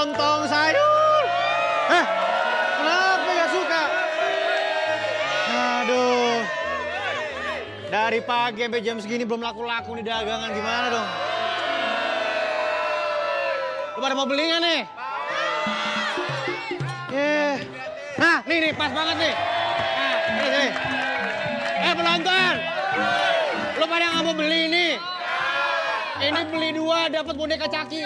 lontong sayur. Kenapa gak suka? Aduh. Dari pagi sampai jam segini belum laku-laku nih dagangan, gimana dong? Lu pada mau beli nggak nih? Nah, nih pas banget nih. Nah, nih. Penonton. Lu pada nggak mau beli ini? Ini beli 2 dapat boneka Caki.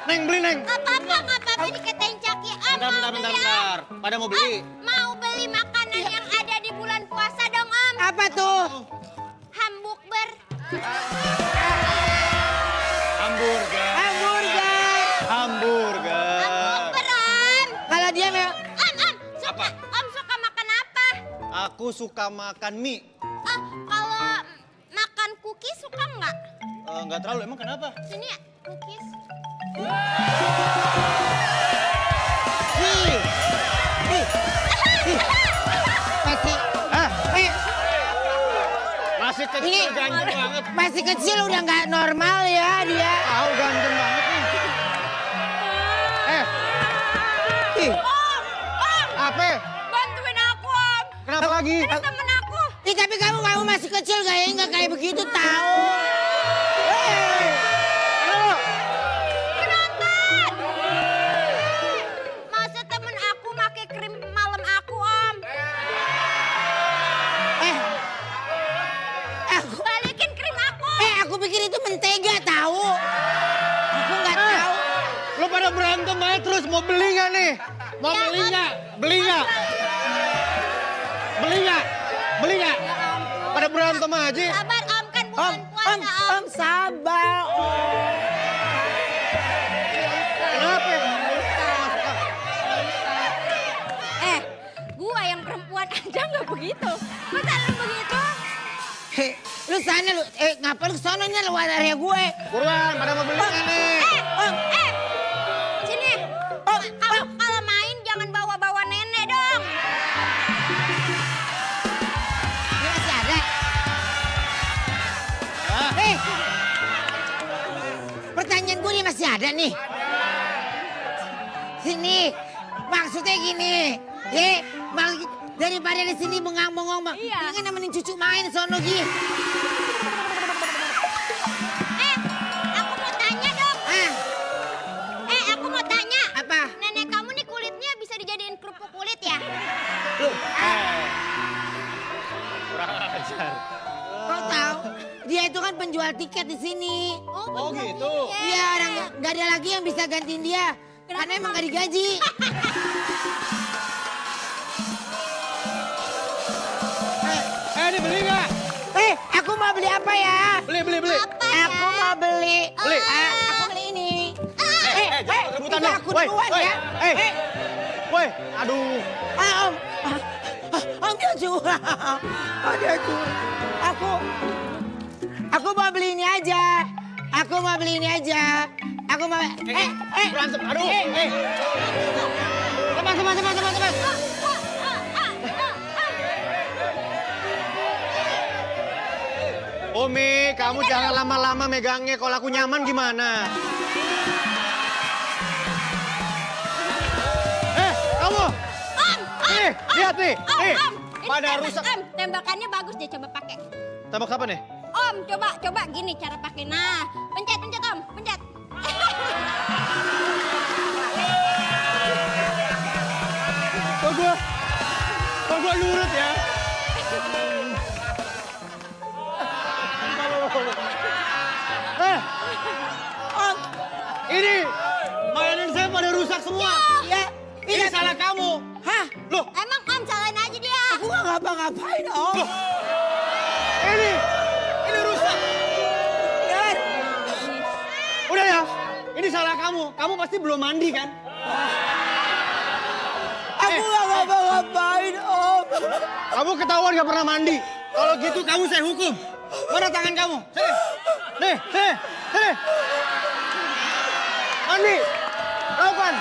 Neng, beli Neng. Nggak apa-apa dikatain Caki. Bentar. Pada mau beli? Mau beli makanan yang ada di bulan puasa dong, Om. Apa tuh? Hamburger. Hamburger. Hamburger, Om. Kalau dia memang... Om suka makan apa? Aku suka makan mie. Kalau makan cookies suka nggak? Nggak terlalu, emang kenapa? Sini ya, cookies. Masih kecil, ganteng banget. Masih kecil udah nggak normal ya dia. Tahu ganteng banget nih. Om! Apa? Bantuin aku, Om. Kenapa lagi? Ada temen aku. Tapi kamu masih kecil kayaknya nggak kayak begitu tahu. Penonton! Masa temen aku pakai krim malam aku, Om? Balikin krim aku. Aku pikir itu mentega tahu. Aku nggak tahu. Lu pada berantem aja terus, mau beli nggak nih? Mau Ya, beli Om. nggak? Beli nggak? Beli nggak? Beli nggak? Pada berantem aja. Sabar, Om, kan bulan puasa, Om. Sabar, Om. Kenapa? Gua yang perempuan aja nggak begitu. Masa lu begitu? Lu sana lu, ngapain lu sononya lewat area gue? Buruan, pada mau beli nggak nih? Sini. Kalau main jangan bawa-bawa nenek dong. Ini masih ada. Pertanyaan gue ini masih ada nih. Sini, maksudnya gini. Daripada di sini bengong-bengong, Iya. ingin nemenin cucu main sono Gi. Aku mau tanya dong. Aku mau tanya. Apa? Nenek kamu nih kulitnya bisa dijadiin kerupuk kulit ya? Kurang ajar. Kau tahu? Dia itu kan penjual tiket di sini. Oh gitu? Iya, orang nggak ada lagi yang bisa gantiin dia. Karena emang nggak digaji. Ini beli nggak? Aku mau beli apa ya? Beli. Apa ya? Aku mau beli. Beli. Aku beli ini. Jangan rebutan itu dong. aku duluan ya. Woi, aduh. Om. Om dia curang. Dia curang. Aku mau beli ini aja. Aku mau beli ini aja. Aku mau. Berantem, aduh. Teman. Umi, kamu jangan lama-lama megangnya. Kalau aku nyaman gimana? Kamu. Nih, lihat nih. Nih, pada rusak. Om, tembakannya bagus deh, coba pakai. Tembak siapa nih? Om, coba gini cara pakai. Nah, pencet Om, pencet. Kok gua nurut ya? Om. Ini mainan saya pada rusak semua. Ya. Ini salah kamu. Hah? Loh, Emang Om salahin aja dia. Aku nggak ngapa-ngapain Om. loh. Ini rusak. Udah ya, ini salah kamu. Kamu pasti belum mandi kan? Aku nggak ngapa-ngapain Om. Kamu ketahuan gak pernah mandi. Kalau gitu kamu saya hukum. Mana tangan kamu? Sini. Nih. Mandi. Lakukan.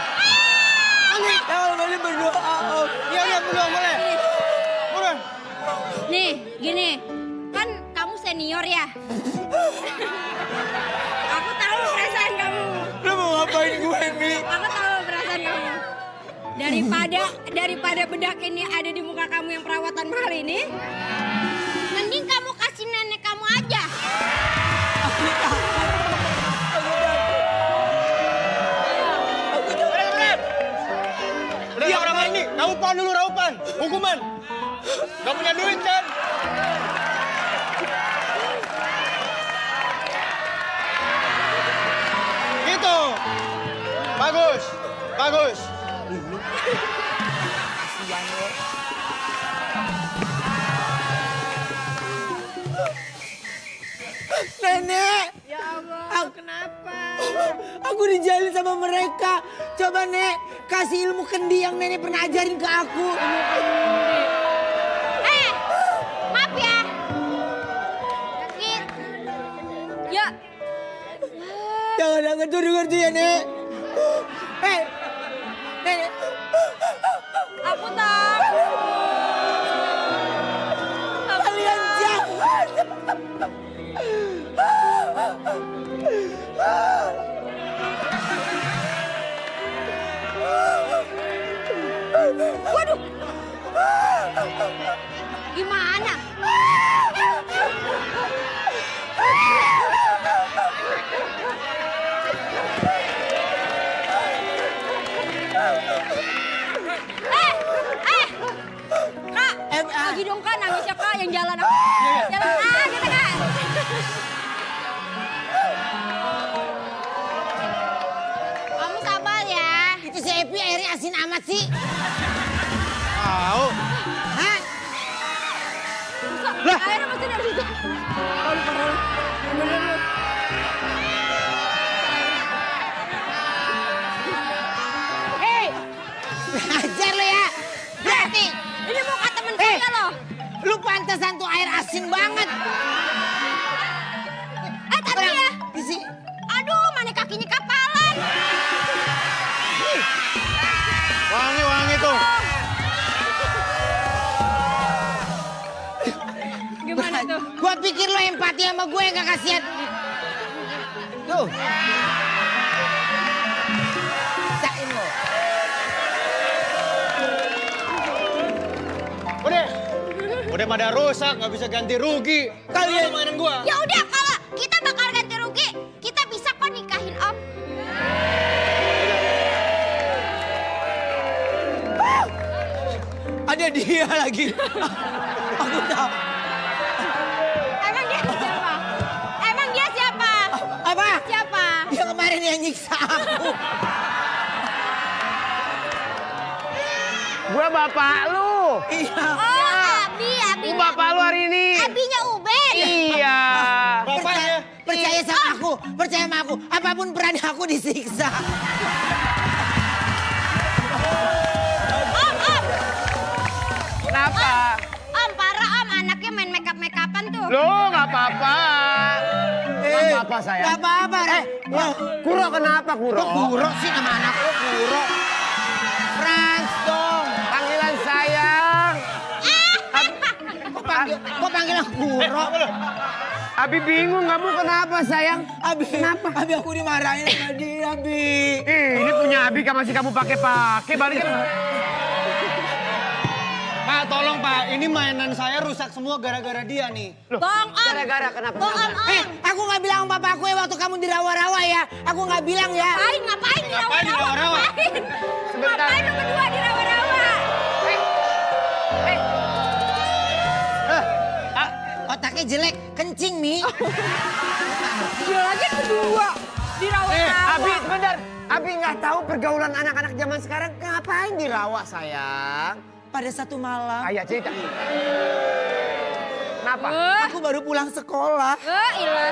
Mandi. Kalau boleh berdoa Om. Iya, belum boleh. Buruan. Nih, gini. Kan kamu senior ya? Aku tahu perasaan Daripada bedak ini ada di muka kamu yang perawatan mahal ini, mending kamu kasih nenek kamu aja. Udah berapa ini? Raupan dulu, raupan. Hukuman. Gak punya duit kan? Gitu. Bagus. Bagus. Nenek. Ya Allah, kenapa? Aku dijalin sama mereka. Coba Nek, kasih ilmu kendi yang Nenek pernah ajarin ke aku. Maaf ya. Sakit. Ya. Jangan angkat ngerti ya Nek. Nenek. Aku takut. Kalian jangan. Waduh. Gimana? Kak, lagi dong Kak, nangis ya Kak, yang jalan aku. Jalan gitu Kak. Kamu sabar ya. Itu si Epi airnya asin amat sih. Tahu. Hah? Lah. Airnya masih dari situ. Ajar lo ya. Berarti. Ini muka temen saya loh. Lu pantesan tuh air asin banget. Tapi ya. Aduh, mana kakinya kapalan. Wangi tuh. Gimana tuh? Gua pikir lo empati sama gue gak kasihan. Tuh. Sain lo. Udah pada rusak, nggak bisa ganti rugi. Kalian mainan gua. Ya udah, kalau kita bakal ganti rugi, kita bisa kok nikahin Om. Ada dia lagi. Aku tahu. Emang dia siapa? Emang dia siapa? Apa? Siapa? Dia kemarin yang nyiksa aku. Gua bapak lu. Iya. Oh, Abi. Bapak lu hari ini. Abinya Ubed. Iya. Bapaknya. Percaya sama aku, percaya sama aku. Apapun peran aku disiksa. Om. Kenapa? Om, parah Om. Anaknya main make-up-make-upan tuh. Lu nggak apa-apa. Nggak apa-apa sayang. Gak apa-apa, Rek. Kuro kenapa Kuro? Kok Kuro sih nama anak lo Kuro? Frans dong. Panggilan sayang. Kok panggilan Kuro? Abi bingung kamu kenapa sayang? Abi, kenapa? Abi aku dimarahin sama dia, Abi. Ini punya Abi masih kamu pakai balikin. Pak, tolong Pak, ini mainan saya rusak semua gara-gara dia nih. Bohong Om. Gara-gara kenapa? Bohong Om. Aku gak bilang sama papa aku ya waktu kamu di rawa-rawa ya. Aku gak bilang ya. Ngapain di rawa-rawa? Ngapain? Sebentar. Ngapain lu berdua di rawa-rawa? Otaknya jelek, kencing Mi. Dia lagi berdua di rawa-rawa. Abi sebentar. Abi nggak tahu pergaulan anak-anak zaman sekarang ngapain dirawat sayang? Pada satu malam, Ayah cerita. Kenapa? aku baru pulang sekolah. Ilah.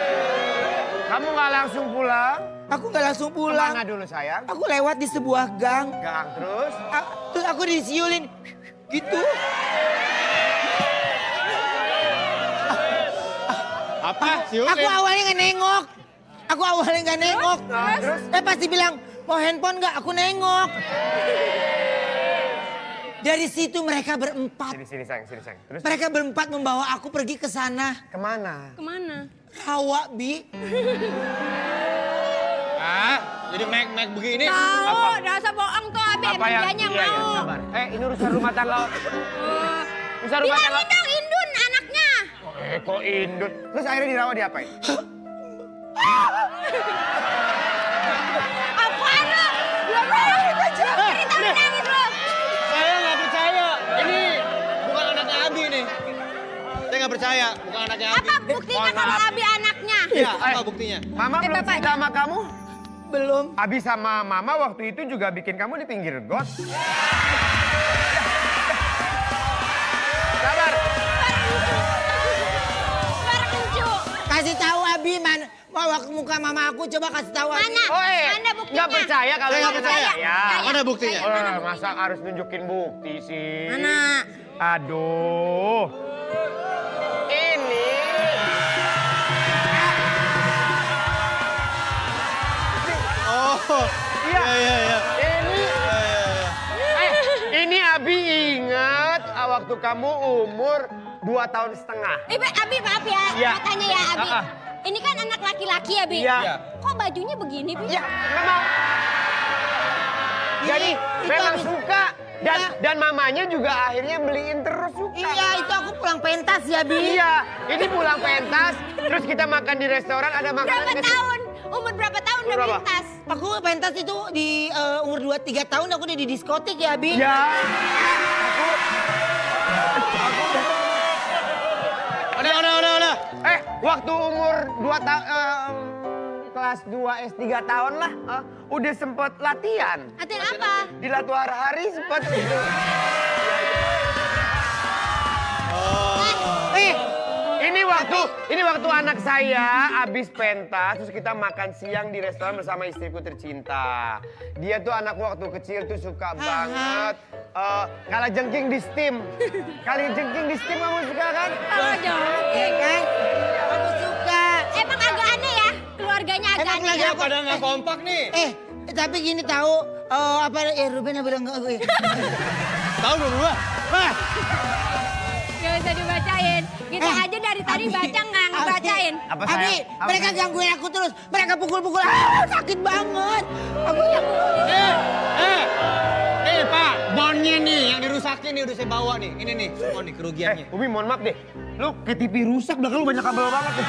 Kamu nggak langsung pulang? Aku gak langsung pulang. Kemana dulu sayang? Aku lewat di sebuah gang. Gang terus? Terus aku disiulin gitu. Apa? Siulin. Aku awalnya gak nengok. Terus? Pasti bilang, mau handphone gak? Aku nengok. Dari situ mereka berempat. Sini sayang. Terus? Mereka berempat membawa aku pergi ke sana. Kemana? Kemana? Rawa, Bi. Ah, Jadi Mac begini. Tahu, dasar bohong tuh Abi. Apa Emang yang dianya yang iya, iya, mau. sabar. Ini urusan rumah tangga. Urusan rumah tangga. Bilangin dong Indun anaknya. Kok Indun? Terus akhirnya dirawat diapain? Apaan lo? Belum cerita menangis lo. Saya nggak percaya. Ini bukan anaknya Abi nih. Saya nggak percaya, bukan anaknya Abi. Apa buktinya Mohon kalau maaf. Abi anaknya? Iya, apa buktinya? Mama belum Bapak. cerita sama kamu? Belum. Abi sama Mama waktu itu juga bikin kamu di pinggir got. Sabar. Suara kencu. Kasih tahu Abi mana muka mama aku, coba kasih tahu Abi. Mana? Oh, Mana buktinya? nggak percaya kalau Saya nggak nggak percaya. percaya. Mana buktinya? Masa harus nunjukin bukti sih? Mana? Aduh. Ini. Oh, Iya. iya. Ini. Ini Abi ingat waktu kamu umur 2 tahun setengah. Abi maaf ya, Iya. katanya ya Abi. Ah, ah. Ini kan anak laki-laki ya, Bi? Iya. Kok bajunya begini, Bi? Ya, memang. Jadi Itu memang Abi. suka dan Iya. dan mamanya juga akhirnya beliin terus suka. Iya, itu aku pulang pentas ya, Bi. Iya, ini pulang pentas, terus kita makan di restoran ada makanan. Berapa tahun? Umur berapa tahun udah Berapa? melintas? Aku pentas itu di umur 2-3 tahun aku udah di diskotik ya, Bi. Ya. Udah. Waktu umur 2 tahun, kelas 2 S 3 tahun lah, udah sempet latihan. Latihan apa? Di Latu Hari sempet itu. Ini waktu anak saya habis pentas, terus kita makan siang di restoran bersama istriku tercinta. Dia tuh anak waktu kecil tuh suka banget kala jengking di steam. Kali jengking di steam kamu suka kan? Oh, jongking. Kan? Aku suka. Emang agak aneh ya? Keluarganya agak Emang aneh lagi ya? Pada nggak kompak nih. Tapi gini tahu Ruben bilang enggak gue. Tahu belum gua? Gak bisa dibacain. Kita aja dari tadi Abi, baca nggak ngebacain. Apa Abi, sayang? Apa mereka sayang? gangguin aku terus. Mereka pukul-pukul. Sakit banget. Aku Pak, bonnya nih yang dirusakin nih udah saya bawa nih. Ini nih, semua nih kerugiannya. Umi mohon maaf deh. Lu ke TV rusak, belakang lu banyak kabel banget deh.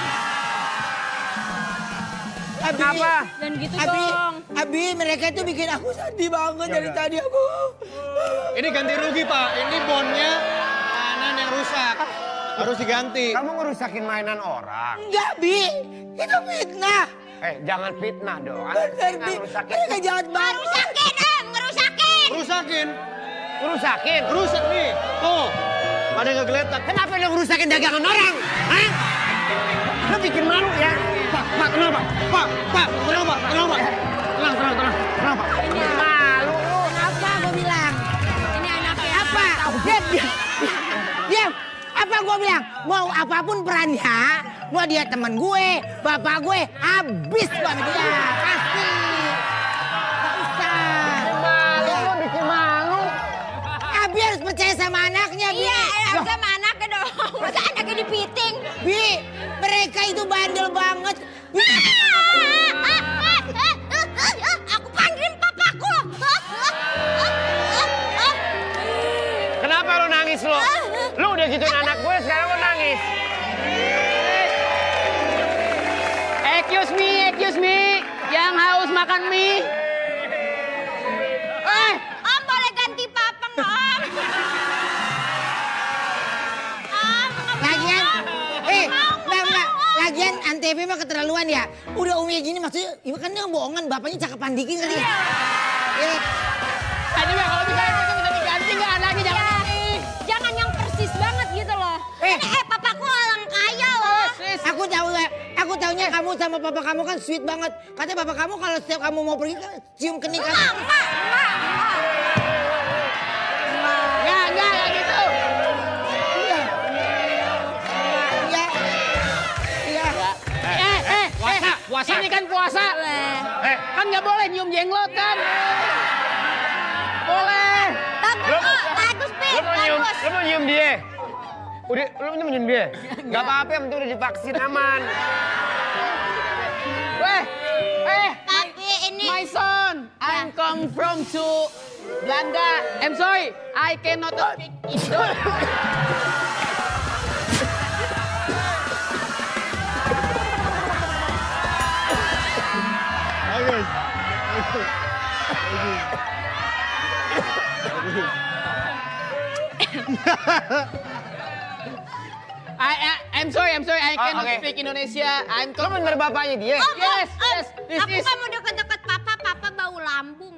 Abi, Kenapa? Dan gitu dong. Abi, mereka itu bikin aku sedih banget dari tadi aku. Ini ganti rugi Pak, ini bonnya kanan yang rusak. Harus diganti. Kamu ngerusakin mainan orang. Enggak, Bi. Itu fitnah. Jangan fitnah dong. Bener, Bi. Ngerusakin. Mereka jahat banget. Ngerusakin, ngerusakin. Rusakin. Ngerusakin? Rusak nih. Tuh. Pada ngegeletak. Kenapa lu ngerusakin dagangan orang? Hah? Lu bikin malu ya? Pak, kenapa? Pak, kenapa? Tenang. Kenapa? Malu lu. Apa gue bilang? Ini anaknya. Apa? Diam. Apa gue bilang? Mau apapun perannya, mau dia temen gue, bapak gue, habis banget dia. Pasti. Gak usah. Malu lu bikin malu. Abi harus percaya sama anaknya, Bi. Iya, harus sama anaknya dong. Masa anaknya dipiting? Bi, mereka itu bandel banget. Bi, Aku panggilin papaku. Kenapa lu nangis lu? Lu udah gituin anak gue, sekarang lu nangis. Excuse me. Yang haus makan mie. Om boleh ganti papa nggak Om? Om, lagian, enggak. Lagian Antv mah keterlaluan ya. Udah Umi gini maksudnya, ibu kan dia bohongan, bapaknya cakepan dikit kali ya. Ya. Tadi mah kalau bisa diganti nggak anaknya jangan ini. jangan yang persis banget gitu loh. Papaku orang kaya loh. Aku taunya kamu sama papa kamu kan sweet banget. Katanya papa kamu kalau setiap kamu mau pergi kan cium kening kamu. Enggak. Nggak gitu. Iya. Puasa ini kan puasa. Kan nggak boleh nyium jenglot kan. Boleh. Bagus, Pin. Lu mau nyium dia? Udah, lu mau nyium dia? Gak apa-apa, yang penting udah divaksin aman. Tapi ini My son. come from to Belanda. I'm sorry, I cannot speak Indo. I'm sorry, I cannot okay. speak Indonesia. I'm Lo bener bapaknya dia? Yes, yes. This Aku is kamu deket-deket papa bau lambung.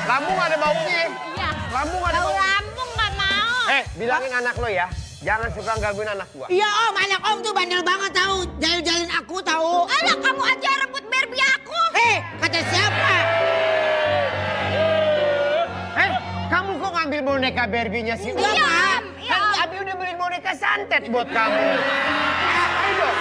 Lambung ada baunya. Iya. Lambung ada Bau bau. lambung nggak mau. Bilangin anak lo ya, jangan suka gangguin anak gua. Iya om, anak om tuh bandel banget tahu. Jalin aku tahu. Alah kamu aja rebut Barbie aku. Kata siapa? Kamu kok ngambil boneka Barbie-nya sih? Enggak, Iya, Pak. Om. Iya, Om. Abi udah beli boneka santet buat kamu. Ayo dong.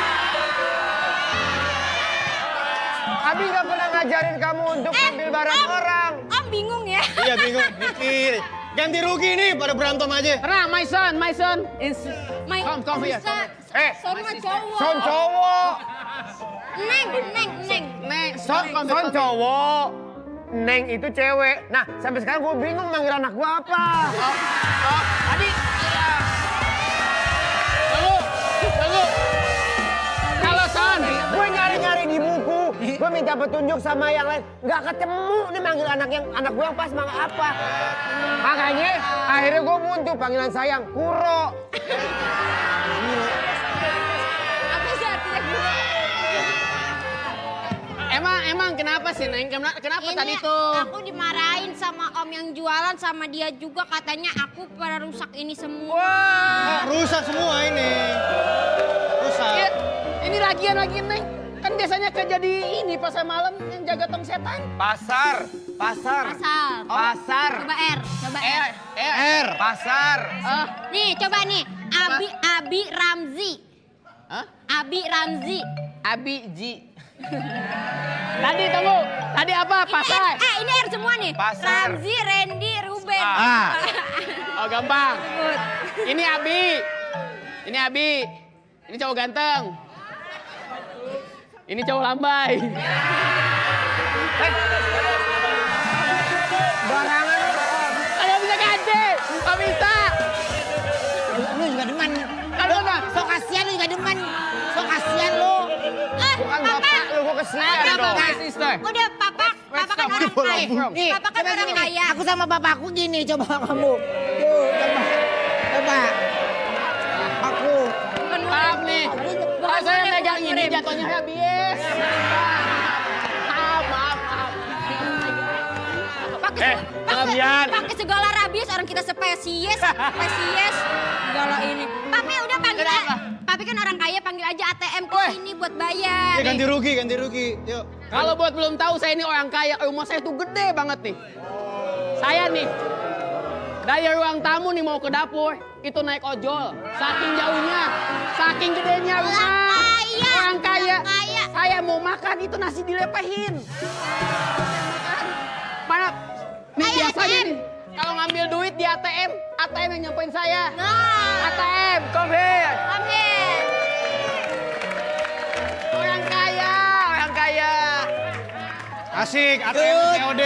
Abi nggak pernah ngajarin kamu untuk ambil barang Om. orang. Om bingung ya. Iya bingung, mikir. Ganti rugi nih pada berantem aja. Pernah, my son is come here. Son mah cowok. Son cowok. Neng. Son cowok. Neng itu cewek. Nah, sampai sekarang gue bingung manggil anak gue apa. Tadi. Tunggu. Kalau son, Gue nyari-nyari di buku. Gue minta petunjuk sama yang lain. Nggak ketemu nih manggil anak gue yang pas manggil apa. Makanya akhirnya gue buntu panggilan sayang. Kuro. Apa sih artinya gue? emang kenapa sih Neng? Kenapa tadi Ini tuh? aku dimarahin sama om yang jualan sama dia juga katanya aku pada rusak ini semua. Wah, Rusak semua ini. Rusak. ini lagian Neng. Kan biasanya kejadi ini pasar malam yang jaga tong setan. Pasar. Pasal. Pasar. Coba R. R. Pasar. Nih coba nih. Abi Ramzi. Hah? Abi Ramzi. Abi Ji. Tadi tunggu. Tadi apa? Pasar. Ini R semua nih. Pasar. Ramzi, Randy, Ruben. Oh gampang. Ini Abi. Ini cowok ganteng. Ini cowok lambai. Barangan. Kalau bisa ganti, nggak bisa. Lu juga demen. Kalau nggak, Sok kasihan lu juga demen. Sok kasihan lu. Bukan bapak lu, gue kesian dong. sister. Udah papa kan orang kaya. Nih, Papa kan coba orang gini. kaya. Aku sama bapakku gini, coba kamu. Tuh, coba. Aku. Maaf nih. Kalau saya megang ini jatuhnya habis. Maaf. Pakai segala rabies orang kita spesies. Segala ini. Papi udah panggil Kenapa? Papi kan orang kaya panggil aja ATM ke sini buat bayar. Ya, ganti rugi. Yuk. Kalau buat belum tahu saya ini orang kaya, rumah saya tuh gede banget nih. Saya nih dari ruang tamu nih mau ke dapur itu naik ojol. Saking jauhnya, saking gedenya rumah. Orang kaya. Saya mau makan itu nasi dilepehin. Mana? Nih biasanya nih kalau ngambil duit di ATM yang nyampein saya. Nah, ATM, come here. amin. Orang kaya. Asik, ATM COD.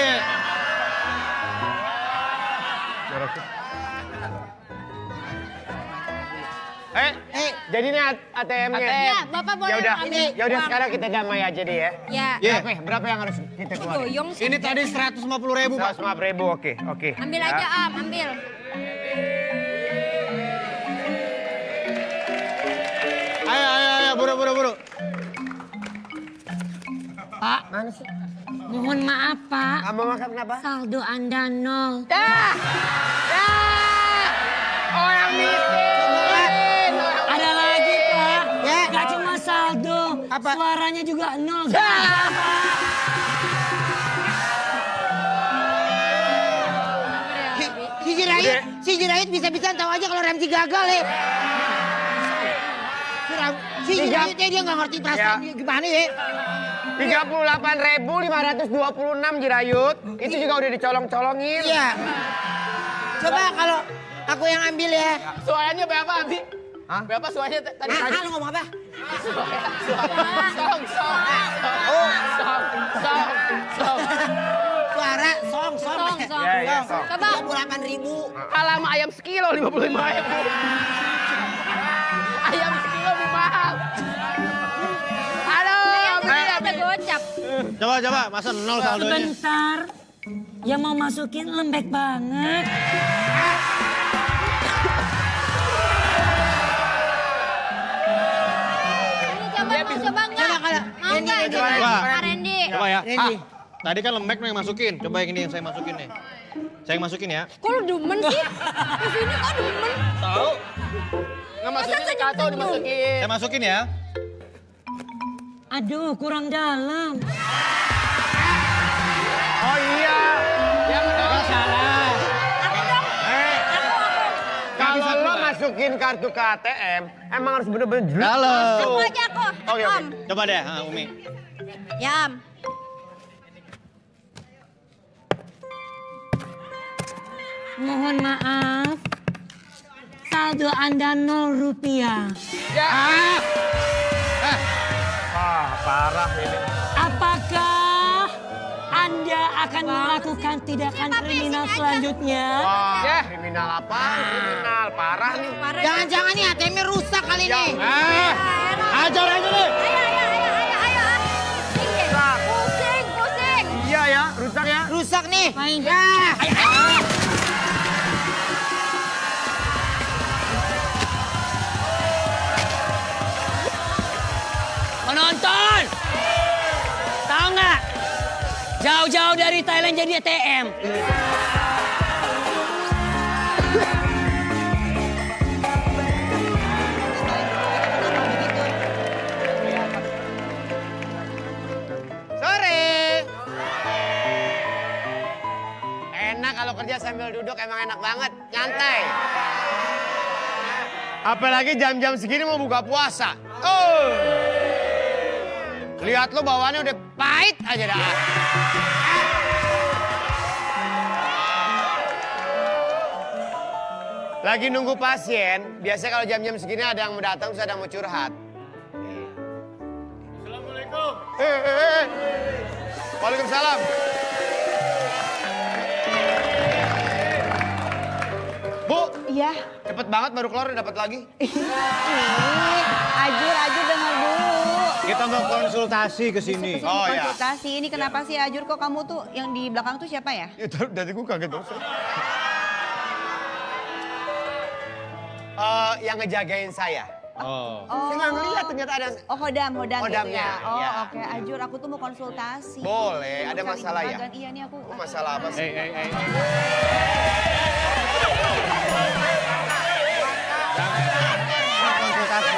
Jadi ini ATM-nya. Ya, Bapak boleh Ya udah, ambil ya udah uang. sekarang kita damai aja deh ya. Ya. Ya. Berapa yang harus kita keluarin? Goyong sih. Ini tadi 150.000, Pak. 150.000, oke. Ambil Ya. aja Am, ambil. Ayo, buru. Pak, Mana sih? mohon maaf Pak. Kamu makan kenapa? Saldo Anda nol. Dah. Orang miskin. Ada lagi Pak. Ya. Gak cuma saldo, Apa? suaranya juga nol. Si Jirahit bisa-bisa tahu aja kalau Ramzi gagal ya. Si Jirahit dia nggak ngerti perasaan Ya. gimana ya. 38.526 Jirayut. Itu juga udah dicolong-colongin. Iya. Coba kalau aku yang ambil ya. Suaranya berapa, Abi? Hah? Berapa suaranya tadi? Ah, lu ngomong apa? Song. Suara song. Song. Ya, song. Coba. 28.000. Alamak ayam sekilo 55.000. Ayam sekilo lebih mahal. Halo, Ada gocap. Coba, masa 0 saldonya? Sebentar. Yang mau masukin lembek banget. Ini coba mau coba enggak? Coba kalau Mau ini, enggak? coba. Pak Randy. Coba ya. Randy. Tadi kan lembek yang masukin. Coba yang ini yang saya masukin nih. Saya yang masukin ya. Kok lu demen sih? Di sini kok demen? tahu. Nggak masukin Masa di kartu senyum-senyum? dimasukin. Saya masukin ya. Aduh, kurang dalam. Oh iya. Yang benar salah. Aku dong. Kalau lo masukin kartu ke ATM, emang harus bener-bener jelas. Halo. Aku aja aku. Oke, Om. Coba deh, Umi. Ya, Am. Mohon maaf. Saldo Anda 0 rupiah. Wah, parah ini. Apakah Anda akan melakukan tindakan kriminal selanjutnya? Wah, Ya. kriminal apa? Kriminal, parah nih. Parah. Jangan-jangan nih ATM-nya rusak kali Ya. ini. Ajar aja deh. Ayo. Pusing. Iya ya, rusak ya. Rusak nih. Main. Ya. Penonton! Tahu nggak? Jauh-jauh dari Thailand jadi ATM. Sore. Enak kalau kerja sambil duduk, emang enak banget, nyantai. Apalagi jam-jam segini mau buka puasa. Oh. Lihat lo bawaannya udah pahit aja dah. Lagi nunggu pasien, biasanya kalau jam-jam segini ada yang mau datang, terus ada yang mau curhat. Assalamualaikum. Waalaikumsalam. Bu, Iya, cepet banget baru keluar udah dapat lagi. Ajur dengar dulu. Kita mau konsultasi ke sini. Kesini Oh, ya. konsultasi. Ini kenapa sih Ajur kok kamu tuh yang di belakang tuh siapa ya? Ya, dari gue kaget dong. Yang ngejagain saya. Oh. Oh, Saya nggak ngeliat ternyata ada. Oh, Hodam gitu Hodamnya, ya. Oh, ya. oke. Ajur, aku tuh mau konsultasi. Boleh, ada Cari masalah ya? juragan. Iya nih aku. Oh, masalah apa sih? Konsultasi.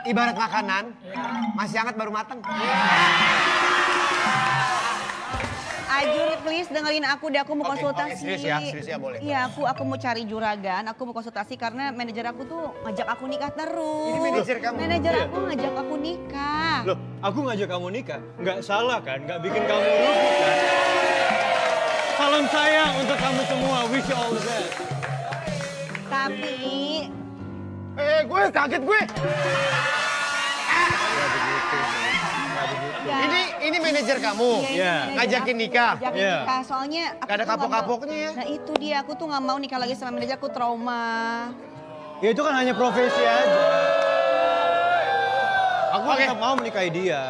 Ibarat makanan, masih hangat baru matang. Ajur, please dengerin aku deh. Aku mau Oke, konsultasi. serius ya, boleh. Iya, aku mau cari juragan. Aku mau konsultasi karena manajer aku tuh ngajak aku nikah terus. Ini manajer kamu? Manajer aku ngajak aku nikah. Loh, aku ngajak kamu nikah. Nggak salah kan? Nggak bikin kamu rugi kan? Salam sayang untuk kamu semua. Wish you all the best. Tapi Gue kaget gue. Ini manajer kamu. Iya. Ngajakin nikah. Ngajakin Iya. nikah. Soalnya aku Gak ada tuh nggak mau- kapok-kapoknya ya. Nah itu dia, aku tuh nggak mau nikah lagi sama manajer, aku trauma. Ya itu kan hanya profesi aja. Aku Oke. tetap mau menikahi dia.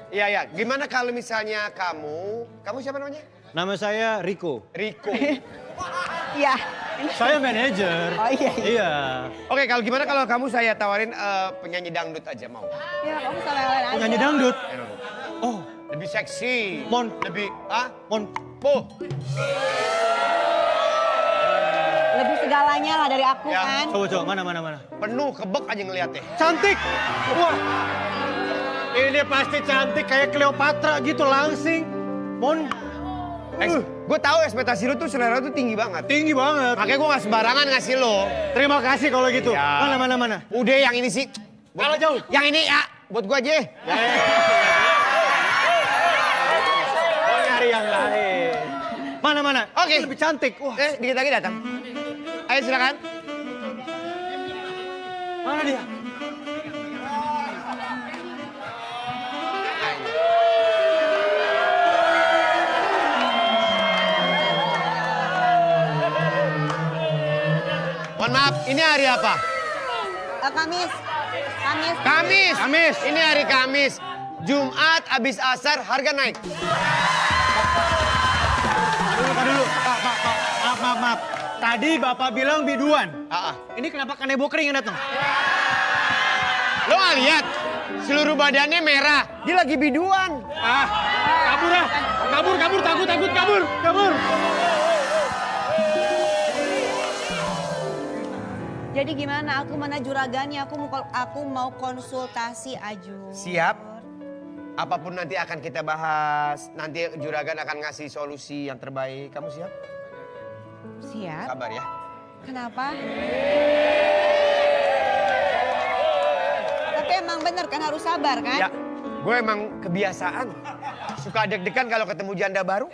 Iya. Gimana kalau misalnya kamu siapa namanya? Nama saya Riko. Riko. Iya. Saya manajer. Oh iya. Iya. Oke, gimana kalau kamu saya tawarin penyanyi dangdut aja mau? Ya kamu sama yang lain aja. Penyanyi dangdut. Oh, Lebih seksi. Mon. Lebih, Mon. Po. Lebih segalanya lah dari aku Ya. kan. Coba mana. Penuh kebek aja ngeliatnya. Cantik. Wah. Ini pasti cantik kayak Cleopatra gitu langsing. Mon. Gue tahu ekspektasi lu tuh selera tuh tinggi banget. Tinggi banget. Makanya gue gak sembarangan ngasih lo. Terima kasih kalau gitu. Ya. Mana. Udah yang ini sih. Kalah jauh. Yang ini ya, buat gue aja. Oh nyari yang lain. Mana. Oke. Ini lebih cantik. Wah. Dikit lagi datang. Ayo silakan. Mana dia? Mohon maaf, ini hari apa? Kamis. Kamis. Kamis. Ini hari Kamis. Jumat habis asar harga naik. Dulu. Pak. Maaf. Tadi Bapak bilang biduan. Ini kenapa kanebo kering yang datang? Lo nggak lihat? Seluruh badannya merah. Dia lagi biduan. Kabur ah. Kabur. Jadi gimana? Aku mana juragannya? Aku mau konsultasi Aju. Siap. Apapun nanti akan kita bahas. Nanti juragan akan ngasih solusi yang terbaik. Kamu siap? Siap. Sabar ya. Kenapa? Tapi emang bener kan harus sabar kan? Ya, gue emang kebiasaan. Suka deg-degan kalau ketemu janda baru.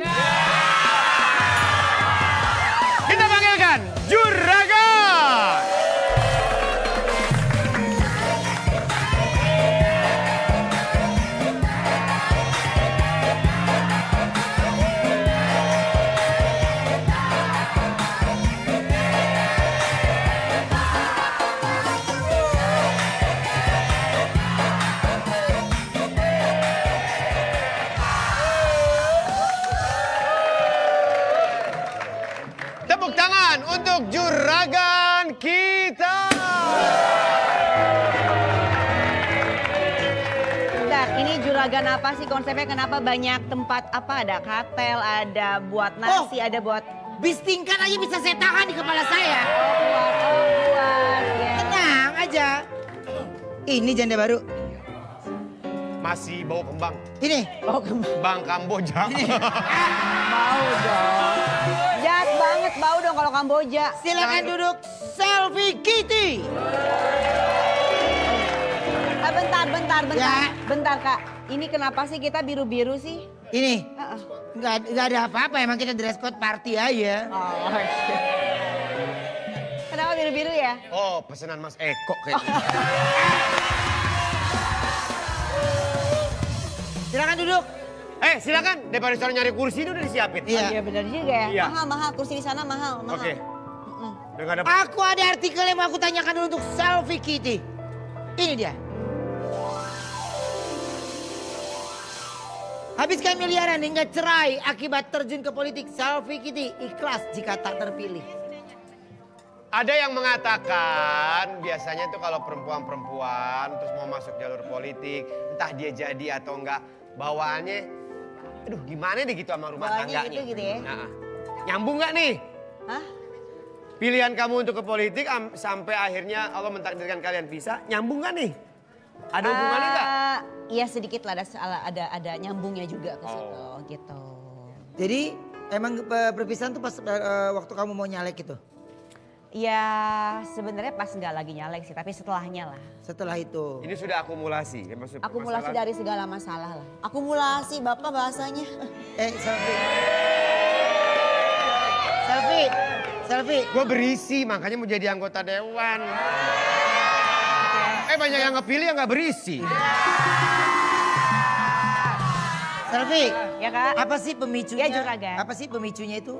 Kita panggilkan Juragan. Tepuk tangan untuk juragan kita. Bentar, ini juragan apa sih konsepnya? Kenapa banyak tempat apa? Ada katel, ada buat nasi, ada buat... Bis tingkat aja bisa saya tahan di kepala saya. buat ya. Tenang aja. Ini janda baru. Masih bau kembang. Ini. Bang Kamboja. Bau dong. Jahat banget bau dong kalau Kamboja. Silakan duduk. Selfie Kitty. Bentar. Ya. Bentar Kak. Ini kenapa sih kita biru-biru sih? Ini. Heeh. Nggak ada apa-apa, emang kita dress code party aja. Oh, kenapa biru-biru ya? Oh, pesanan Mas Eko kayaknya. Silakan duduk. Silakan. Daripada seorang nyari kursi ini udah disiapin. Iya. Iya benar juga ya. Iya. Mahal kursi di sana mahal. Oke. Udah nggak ada. Aku ada artikel yang mau aku tanyakan dulu untuk Selfie Kitty. Ini dia. Habiskan miliaran hingga cerai akibat terjun ke politik. Selfie Kitty ikhlas jika tak terpilih. Ada yang mengatakan biasanya tuh kalau perempuan-perempuan terus mau masuk jalur politik, entah dia jadi atau enggak, bawaannya aduh gimana deh gitu sama rumah Bawaannya tangganya. gitu ya? Nah, nyambung nggak nih? Hah? Pilihan kamu untuk ke politik sampai akhirnya Allah mentakdirkan kalian bisa, nyambung nggak nih? Ada hubungannya nggak? Iya sedikit lah ada nyambungnya juga ke situ gitu. Jadi emang perpisahan tuh pas waktu kamu mau nyalek itu? Ya sebenarnya pas nggak lagi nyalek sih, tapi setelahnya lah. Setelah itu. Ini sudah akumulasi. Ya, maksud Akumulasi masalah- dari segala masalah lah. Akumulasi Bapak bahasanya. Selfie. Gue berisi, makanya mau jadi anggota dewan. Banyak yang ngepilih yang nggak berisi. Selfie. Ya Kak? Apa sih pemicunya? Ya, Juragan. Apa sih pemicunya itu?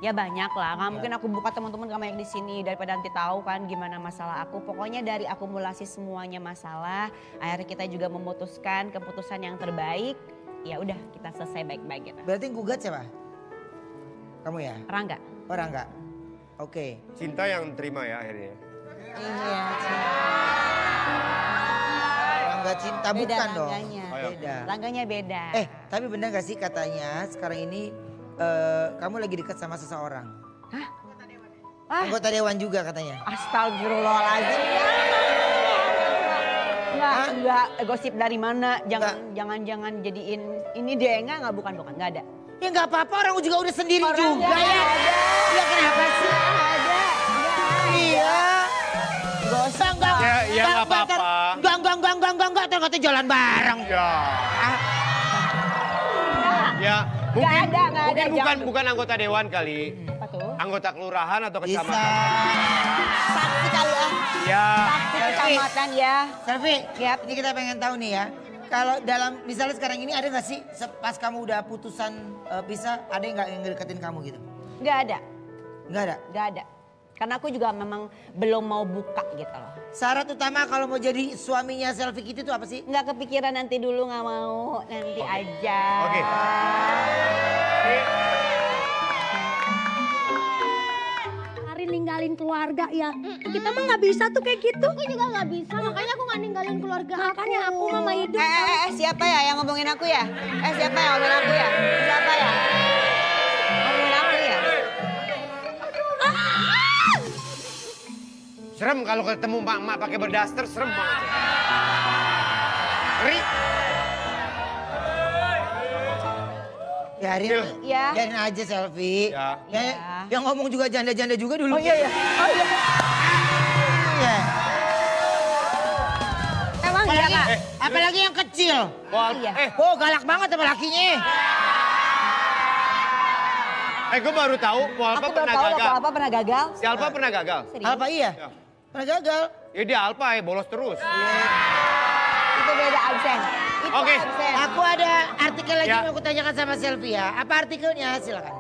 Ya banyak lah, nggak mungkin aku buka teman-teman gak banyak di sini daripada nanti tahu kan gimana masalah aku. Pokoknya dari akumulasi semuanya masalah, akhirnya kita juga memutuskan keputusan yang terbaik. Ya udah kita selesai baik-baik gitu. Berarti yang gugat siapa? Kamu ya? Rangga. Orang enggak? Oke. Cinta yang terima ya akhirnya. Iya. Rangga cinta Beda bukan dong. rangganya. Beda. Rangganya beda. Tapi benar gak sih katanya sekarang ini kamu lagi dekat sama seseorang? Hah? Anggota dewan juga katanya. Astagfirullahaladzim. Enggak, gosip dari mana? Jangan jadiin ini deh enggak bukan enggak ada. Ya nggak apa-apa, orang juga udah sendiri Orang juga nggak ya. ada. Ya kenapa sih? Ada. Iya. Gosip Ya nggak apa-apa. Enggak, ternyata jalan bareng. Ya, mungkin nggak ada, bukan jangan. bukan anggota dewan kali. Apa tuh? Anggota kelurahan atau Bisa. kecamatan? Saksi kali ya. Ya. Saksi kecamatan ya. Selfie, Yap. ini kita pengen tahu nih ya. Kalau dalam misalnya sekarang ini ada nggak sih pas kamu udah putusan pisah, ada nggak yang ngedeketin kamu gitu? Nggak ada, Nggak ada. nggak ada. Karena aku juga memang belum mau buka gitu loh. Syarat utama kalau mau jadi suaminya Selfie Kitty itu apa sih? Nggak kepikiran nanti dulu, nggak mau. Nanti aja. Oke. Hari ninggalin keluarga ya. Kita mah nggak bisa tuh kayak gitu. Aku juga nggak bisa, makanya aku nggak ninggalin keluarga. Makanya aku mama hidup. Siapa ya yang ngomongin aku ya? Siapa yang ngomongin aku ya? Siapa ya? Ngomongin aku ya? Serem kalau ketemu mak-mak pakai berdaster, serem banget. Ngeri. Biarin, Ya. biarin aja Selfie. Ya. Yang ngomong juga janda-janda juga dulu. Oh iya ya. Oh iya. Iya. Emang iya Kak? Apalagi yang kecil. Wah, Iya. Oh galak banget sama lakinya. gue baru tahu Walpa Aku baru pernah tahu gagal. loh apa pernah gagal. Si Alfa pernah gagal. Serius? Alfa iya. Ya. Pernah gagal. Ya dia Alfa bolos terus. Itu beda absen. Itu Oke. absen. Aku ada artikel lagi Ya. yang aku tanyakan sama Selfie ya. Apa artikelnya? Silakan.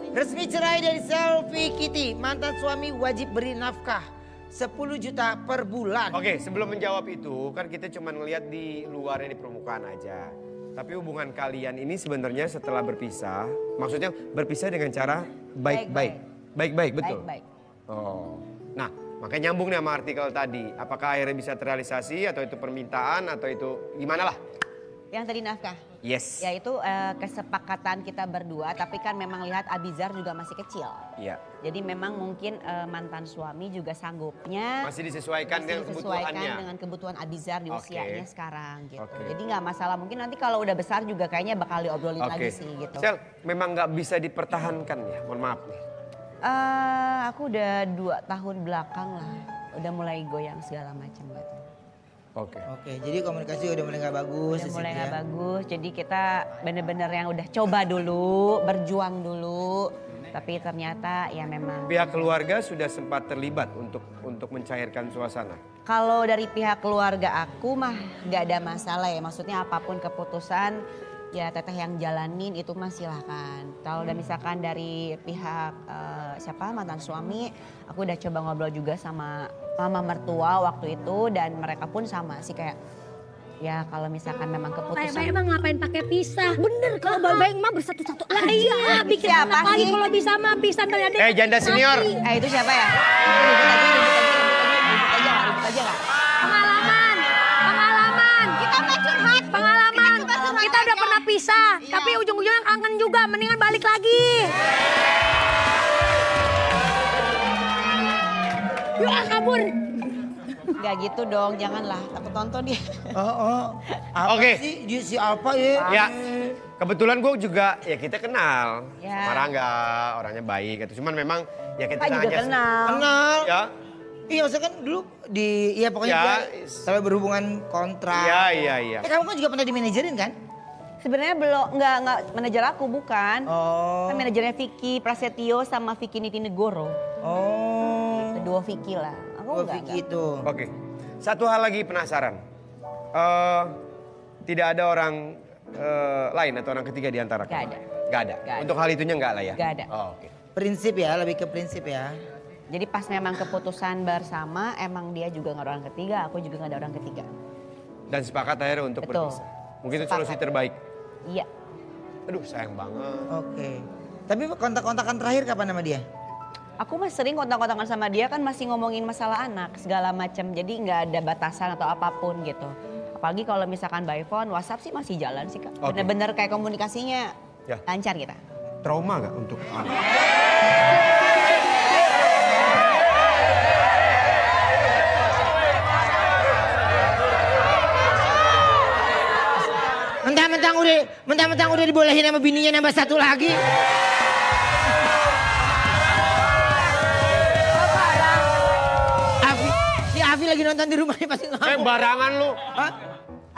Resmi cerai dari Selfie Kitty. Mantan suami wajib beri nafkah 10 juta per bulan. Oke, sebelum menjawab itu kan kita cuma ngelihat di luarnya di permukaan aja. Tapi hubungan kalian ini sebenarnya setelah berpisah, maksudnya berpisah dengan cara baik-baik. Baik-baik, betul. Baik-baik. Oh. Nah, makanya nyambung nih sama artikel tadi. Apakah akhirnya bisa terrealisasi atau itu permintaan atau itu gimana lah? Yang tadi nafkah. Yes. Yaitu kesepakatan kita berdua, tapi kan memang lihat Abizar juga masih kecil. Iya. Jadi memang mungkin mantan suami juga sanggupnya Masih disesuaikan dengan kebutuhannya. dengan kebutuhan Abizar di Oke. usianya sekarang gitu. Oke. Jadi nggak masalah, mungkin nanti kalau udah besar juga kayaknya bakal diobrolin Oke. lagi sih gitu. Sel, memang nggak bisa dipertahankan ya, mohon maaf nih. Aku udah 2 tahun belakang lah, udah mulai goyang segala macam gitu. Oke. Oke, jadi komunikasi udah mulai nggak bagus. Udah di mulai situ nggak ya. bagus, jadi kita bener-bener yang udah coba dulu, berjuang dulu. Tapi ternyata ya memang. Pihak keluarga sudah sempat terlibat untuk mencairkan suasana. Kalau dari pihak keluarga aku mah nggak ada masalah ya. Maksudnya apapun keputusan ya teteh yang jalanin itu mah silahkan. Kalau udah misalkan dari pihak siapa mantan suami, aku udah coba ngobrol juga sama mama mertua waktu itu dan mereka pun sama sih kayak ya kalau misalkan memang keputusan. Baik-baik emang ngapain pakai pisah? Bener, kalau baik-baik mah bersatu-satu aja. Iya, bikin Siapa anak lagi sih? kalau bisa mah pisah dari adik. Janda senior. Itu siapa ya? Ribut aja nggak? Pengalaman. Kita mah curhat. Pengalaman. Kita udah pernah pisah, tapi ujung-ujungnya kangen juga. Mendingan balik lagi. Yuk kabur. Gak gitu dong, janganlah takut tonton dia. Apa Oke. sih dia si Alfa ya? Ya, kebetulan gue juga ya kita kenal. Ya. Sama Rangga, orangnya baik. Gitu. Cuman memang ya kita Kan juga hanya kenal. Kenal. Ya, Iya maksudnya kan dulu iya pokoknya Ya. dia selalu berhubungan kontrak. iya. Kamu kan juga pernah dimanajerin kan? Sebenarnya belum nggak manajer aku bukan. Oh. Kan manajernya Vicky Prasetyo sama Vicky Nitinegoro. Oh. Kedua Vicky lah. Aku enggak. Vicky itu. Oke. Satu hal lagi penasaran. Tidak ada orang lain atau orang ketiga di antara Nggak kalian? ada. Nggak ada. Nggak ada. Untuk hal itunya nggak lah ya? Nggak ada. Oh, oke. Prinsip ya, lebih ke prinsip ya. Jadi pas memang keputusan bersama, emang dia juga nggak ada orang ketiga, aku juga nggak ada orang ketiga. Dan sepakat akhirnya untuk Betul. berpisah. Mungkin itu solusi Sepakat. terbaik. Iya. Aduh sayang banget. Oke. Tapi kontak-kontakan terakhir kapan sama dia? Aku mah sering kontak-kontakan sama dia kan masih ngomongin masalah anak segala macam. Jadi nggak ada batasan atau apapun gitu. Apalagi kalau misalkan by phone, WhatsApp sih masih jalan sih Kak. Oke. Bener-bener kayak komunikasinya Ya. lancar kita. Trauma nggak untuk anak? Mentang-mentang udah dibolehin sama bininya nambah satu lagi. Si Avi lagi nonton di rumahnya pasti ngamuk. Barangan lu. Hah?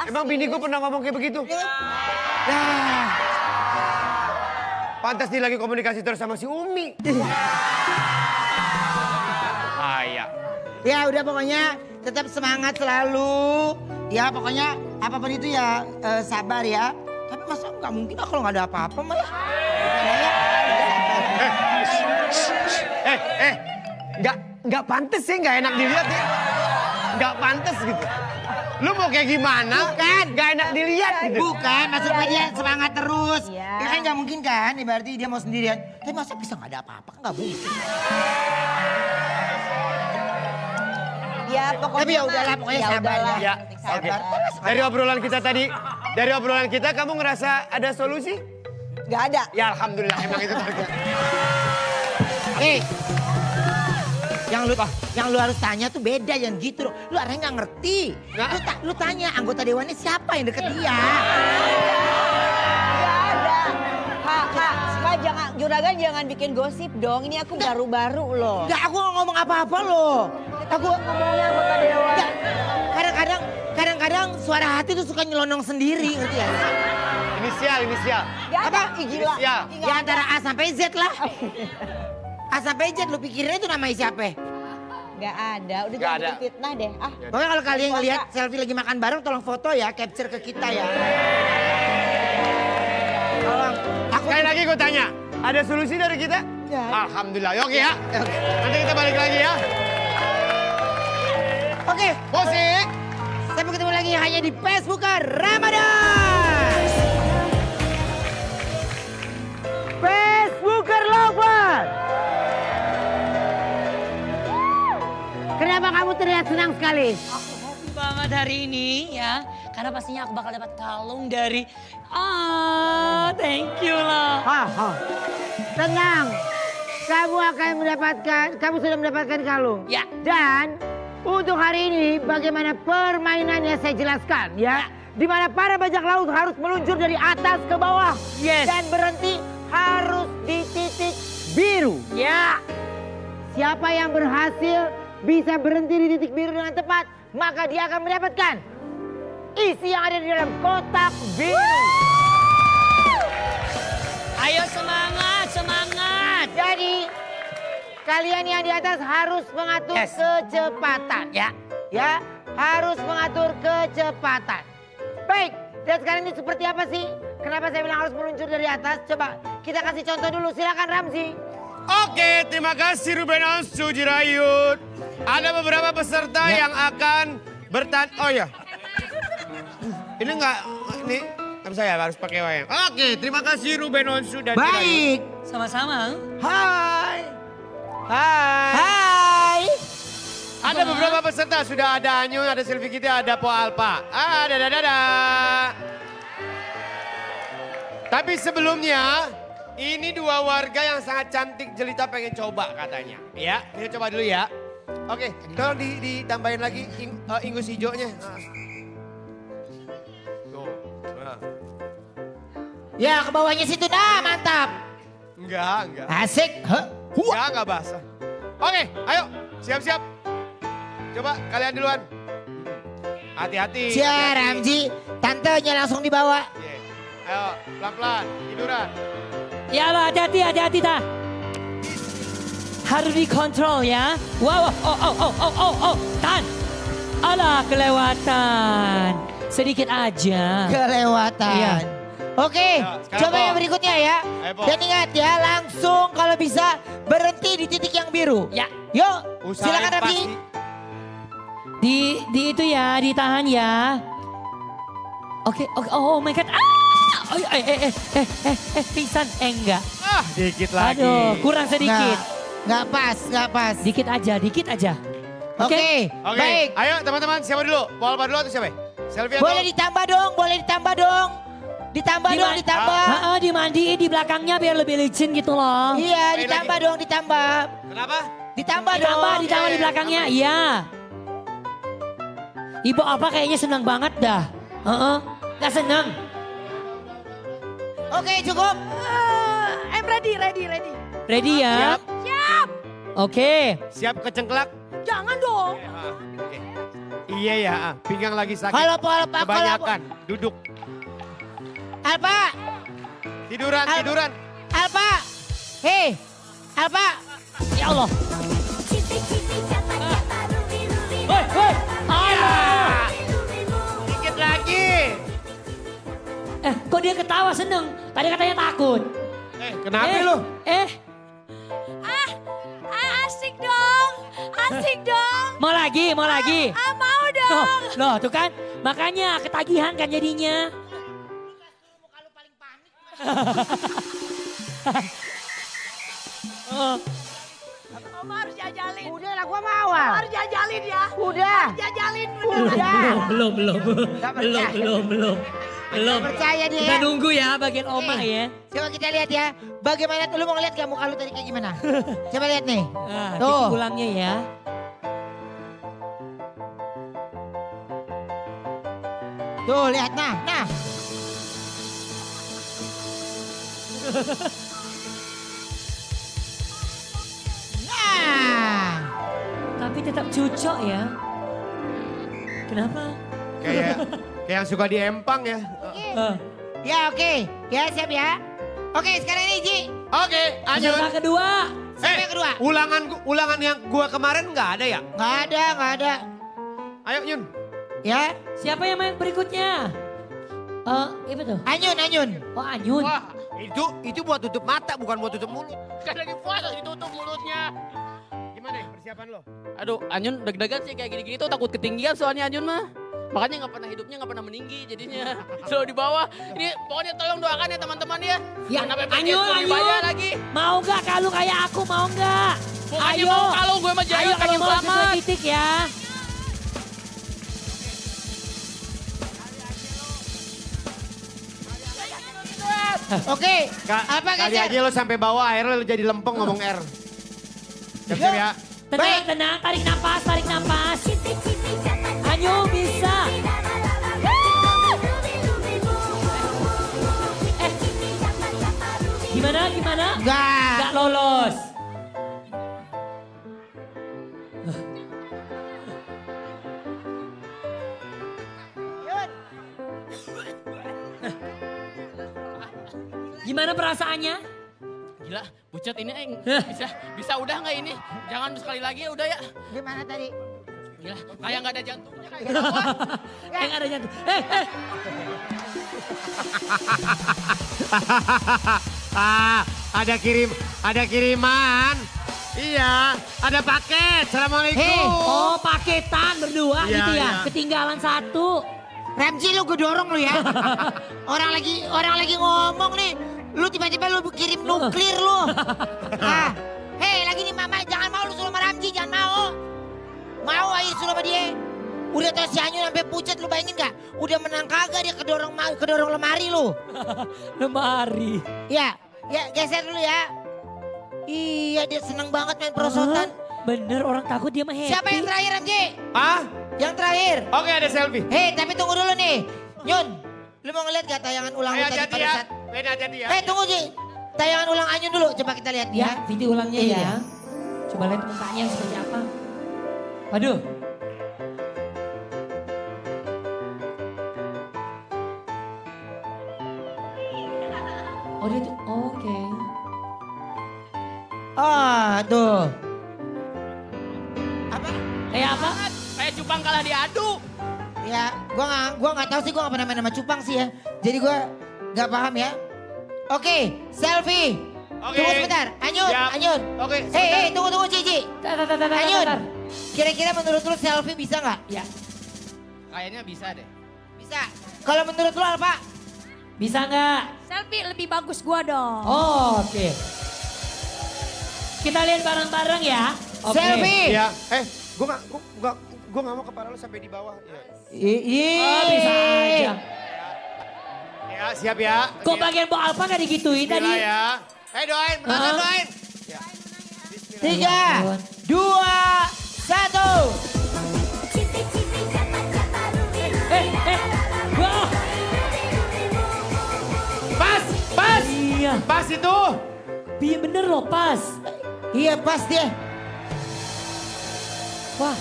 Emang bini gue pernah ngomong kayak begitu? Lah. Pantas dia lagi komunikasi terus sama si Umi. Ayah. Ya udah pokoknya tetap semangat selalu. Ya pokoknya apapun itu ya sabar ya. Tapi masa nggak mungkin lah kalau nggak ada apa-apa mah ya. Nggak pantas sih, nggak enak dilihat ya. Nggak pantas gitu. Lu mau kayak gimana? Bukan. Nggak enak dilihat gitu. Bukan, maksudnya dia semangat terus. Iya. Ya kan nggak mungkin kan, berarti dia mau sendirian. Tapi masa bisa nggak ada apa-apa, nggak mungkin. Ya pokoknya. Tapi ya udahlah, pokoknya sabar ya. Ya, Sabar. Dari obrolan kita tadi, dari obrolan kita kamu ngerasa ada solusi? Gak ada. Ya alhamdulillah emang itu target. Yang lu harus tanya tuh beda yang gitu loh. Lu orangnya nggak ngerti. Lu tanya anggota dewannya siapa yang deket dia. Gak ada. Kak, jangan, Juragan jangan bikin gosip dong. Ini aku baru-baru loh. Enggak, aku nggak ngomong apa-apa loh. Aku Ngomongnya anggota dewan. Nggak, kadang-kadang suara hati tuh suka nyelonong sendiri, ngerti ya? Inisial. Gak ada. Ih, gila. Ya. Ya antara A sampai Z lah. A sampai Z lu pikirnya itu namanya siapa? Gak ada. Udah Nggak jangan ada. bikin fitnah deh. Ah. Pokoknya kalau kalian ngelihat selfie lagi makan bareng tolong foto ya, capture ke kita ya. Tolong. Sekali lagi gue tanya, ada solusi dari kita? Ya. Alhamdulillah, oke ya. Nanti kita balik lagi ya. Oke, Musik. sampai ketemu lagi hanya di Facebook Ramadan. Facebooker Lover. Kenapa kamu terlihat senang sekali? Aku happy banget hari ini ya. Karena pastinya aku bakal dapat kalung dari... thank you lah. Tenang, kamu sudah mendapatkan kalung. Ya. Dan untuk hari ini bagaimana permainannya saya jelaskan ya. Di mana para bajak laut harus meluncur dari atas ke bawah. Yes. Dan berhenti harus di titik biru. Ya. Siapa yang berhasil bisa berhenti di titik biru dengan tepat, maka dia akan mendapatkan isi yang ada di dalam kotak biru. Ayo semangat, semangat. Jadi kalian yang di atas harus mengatur kecepatan ya. Ya, harus mengatur kecepatan. Baik, dan sekarang ini seperti apa sih? Kenapa saya bilang harus meluncur dari atas? Coba kita kasih contoh dulu, silakan Ramzi. Oke, terima kasih Ruben Onsu Jirayut. Ada beberapa peserta yang akan Oh ya. Ini saya harus pakai wayang. Oke, terima kasih Ruben Onsu dan Jirayut. Baik. Sama-sama. Hai. Ada beberapa peserta, sudah ada Anyun, ada Silvi kita, ada Po Alpa. Ada. Tapi sebelumnya, ini dua warga yang sangat cantik jelita pengen coba katanya. Ya, kita coba dulu ya. Oke, tolong ditambahin lagi ingus hijaunya. Tuh. Nah. Ya, ke bawahnya situ. Nah, mantap. Enggak. Asik. Enggak basah. Oke, ayo. Siap-siap. Coba kalian duluan. Hati-hati. Cia, Ramzi. Tantenya langsung dibawa. Oke. Ayo, pelan-pelan. Tiduran. Ya Allah, hati-hati dah. Harus dikontrol ya. Wow, oh. Tahan. Alah, kelewatan. Sedikit aja. Kelewatan. Iya. Oke, Ya, sekarang coba Po. yang berikutnya ya. Ayo, Po. Dan ingat ya, langsung kalau bisa berhenti di titik yang biru. Ya. Yuk, Usahain silakan Ramzi. pasti. Di itu ya, ditahan ya. Oke, oh my god. Pingsan. Enggak. Dikit lagi. Aduh, kurang sedikit. Nggak pas. Dikit aja. Oke, Oke, baik. ayo teman-teman siapa dulu? Po Alpa dulu atau siapa? Selfie Boleh atau? ditambah dong. Ditambah. Dimandiin di belakangnya biar lebih licin gitu loh. Iya, Lagi. ditambah. Kenapa? Ditambah dong. Ditambah di belakangnya, iya. Ibu apa kayaknya senang banget dah. Gak senang. Oke, cukup. I'm ready. Ready ya? Siap. Oke. Siap kecengklak? Jangan dong. Oke. Iya ya, pinggang lagi sakit. Kalau Po Alpa, Kebanyakan, duduk. Alpa. Tiduran. Alfa. Hei, Alfa. Ya Allah. Woi, woi. Allah. Dikit lagi. Kok dia ketawa seneng? Tadi katanya takut. Kenapa lu? Asik dong. Asik dong. Mau lagi, mau lagi. Mau dong. Loh, tuh kan. Makanya ketagihan kan jadinya. Oma harus jajalin. Udah lah, gua mau. Ah. Harus jajalin ya. Udah. Jajalin. Udah. Belum. Gak percaya. Belum. Gak percaya dia Kita ya. nunggu ya bagian oma ya. Coba kita lihat ya. Bagaimana, lu mau ngeliat gak muka lu tadi kayak gimana? Coba lihat nih. Nah, Tuh. titik ulangnya ya. Tuh, lihat nah. Nah. Nah. Tapi tetap cucok ya. Kenapa? Kayak yang suka di empang ya. Eh, Ya oke. Ya siap ya. Oke sekarang ini Ji. Oke, Anyun. peserta kedua. Siapa yang kedua? Ulangan yang gua kemarin nggak ada ya? Nggak ada. Ayo Yun. Ya. Siapa yang main berikutnya? Itu tuh. Anyun. Oh, Anyun. Wah, itu buat tutup mata bukan buat tutup mulut. Kan lagi puasa ditutup mulutnya. Gimana persiapan lo? Aduh, Anyun deg-degan sih kayak gini-gini tuh takut ketinggian soalnya Anyun mah. Makanya hidupnya nggak pernah meninggi jadinya. Selalu di bawah. Ini pokoknya tolong doakan ya teman-teman ya. Ya, Karena BPJS Anyun, lebih banyak Anyun. lagi. Mau nggak kalau kayak aku, mau nggak? Bukannya Ayo. mau kalau gue mah Ayo jangan kalau pengen mau selamat. sesuai titik ya. Oke. Apa Kali geser? aja lo sampai bawah airnya lo jadi lempeng ngomong R. Siap-siap ya. Tenang, tenang. Tarik napas. Anyun bisa. Gimana? Enggak. Nggak lolos. Gimana perasaannya? Gila, bucat ini bisa udah nggak ini? Jangan sekali lagi ya udah ya. Gimana tadi? Gila, kayak nggak ada jantungnya kayak Nggak ada jantung. Ada kiriman. Iya, ada paket. Assalamualaikum. Hei. Oh, paketan berdua Iya, gitu ya. iya. Ketinggalan satu. Ramji lu gue dorong lu ya. orang lagi ngomong nih. Lu tiba-tiba lu kirim nuklir lu. Hei lagi nih mama jangan mau lu suruh sama Ramji jangan mau. Mau air suruh sama dia. Udah tau si Anyun sampai pucat lu bayangin gak? Udah menang kagak dia kedorong lemari lu. Lemari. Ya geser dulu ya. Iya dia seneng banget main perosotan. Bener orang takut dia mah happy. Siapa yang terakhir Ramji? Ah, Yang terakhir. oke ada selfie. Hei tapi tunggu dulu nih. Nyun, lu mau ngeliat gak tayangan ulang lu Ayo tadi hati-hati pada ya. saat... Beda hati-hati ya. Hei tunggu Ji. Tayangan ulang Anyun dulu coba kita lihat Ya, ya. video ulangnya Iya. ya. Coba lihat mukanya seperti apa. Waduh. Oh dia tuh, oke. Tuh. Apa? Kayak apa? Kayak cupang kalah diadu. Ya, gua nggak tahu sih, gua nggak pernah main sama cupang sih ya. Jadi gua nggak paham ya. Oke, selfie. Oke. Tunggu sebentar, Anyun, Siap. Anyun. Oke, Hei, tunggu Cici. Tar. Anyun, kira-kira menurut lu selfie bisa nggak? Ya, Kayaknya bisa deh. Bisa. Kalau menurut lu Alfa? bisa nggak? Selfie lebih bagus gua dong. Oh, oke. Kita lihat bareng-bareng ya. Oke. Selfie. Iya. Gua nggak mau kepala lu sampai di bawah. Iya. Oh, bisa aja. Ya, siap ya. Kok bagian Bu Alfa nggak digituin tadi? Bismillah ya. Doain, menonton doain. 3, 2, 1. Wah, Pas. iya. Pas itu. Iya bener loh, pas. Iya pas dia. Wah,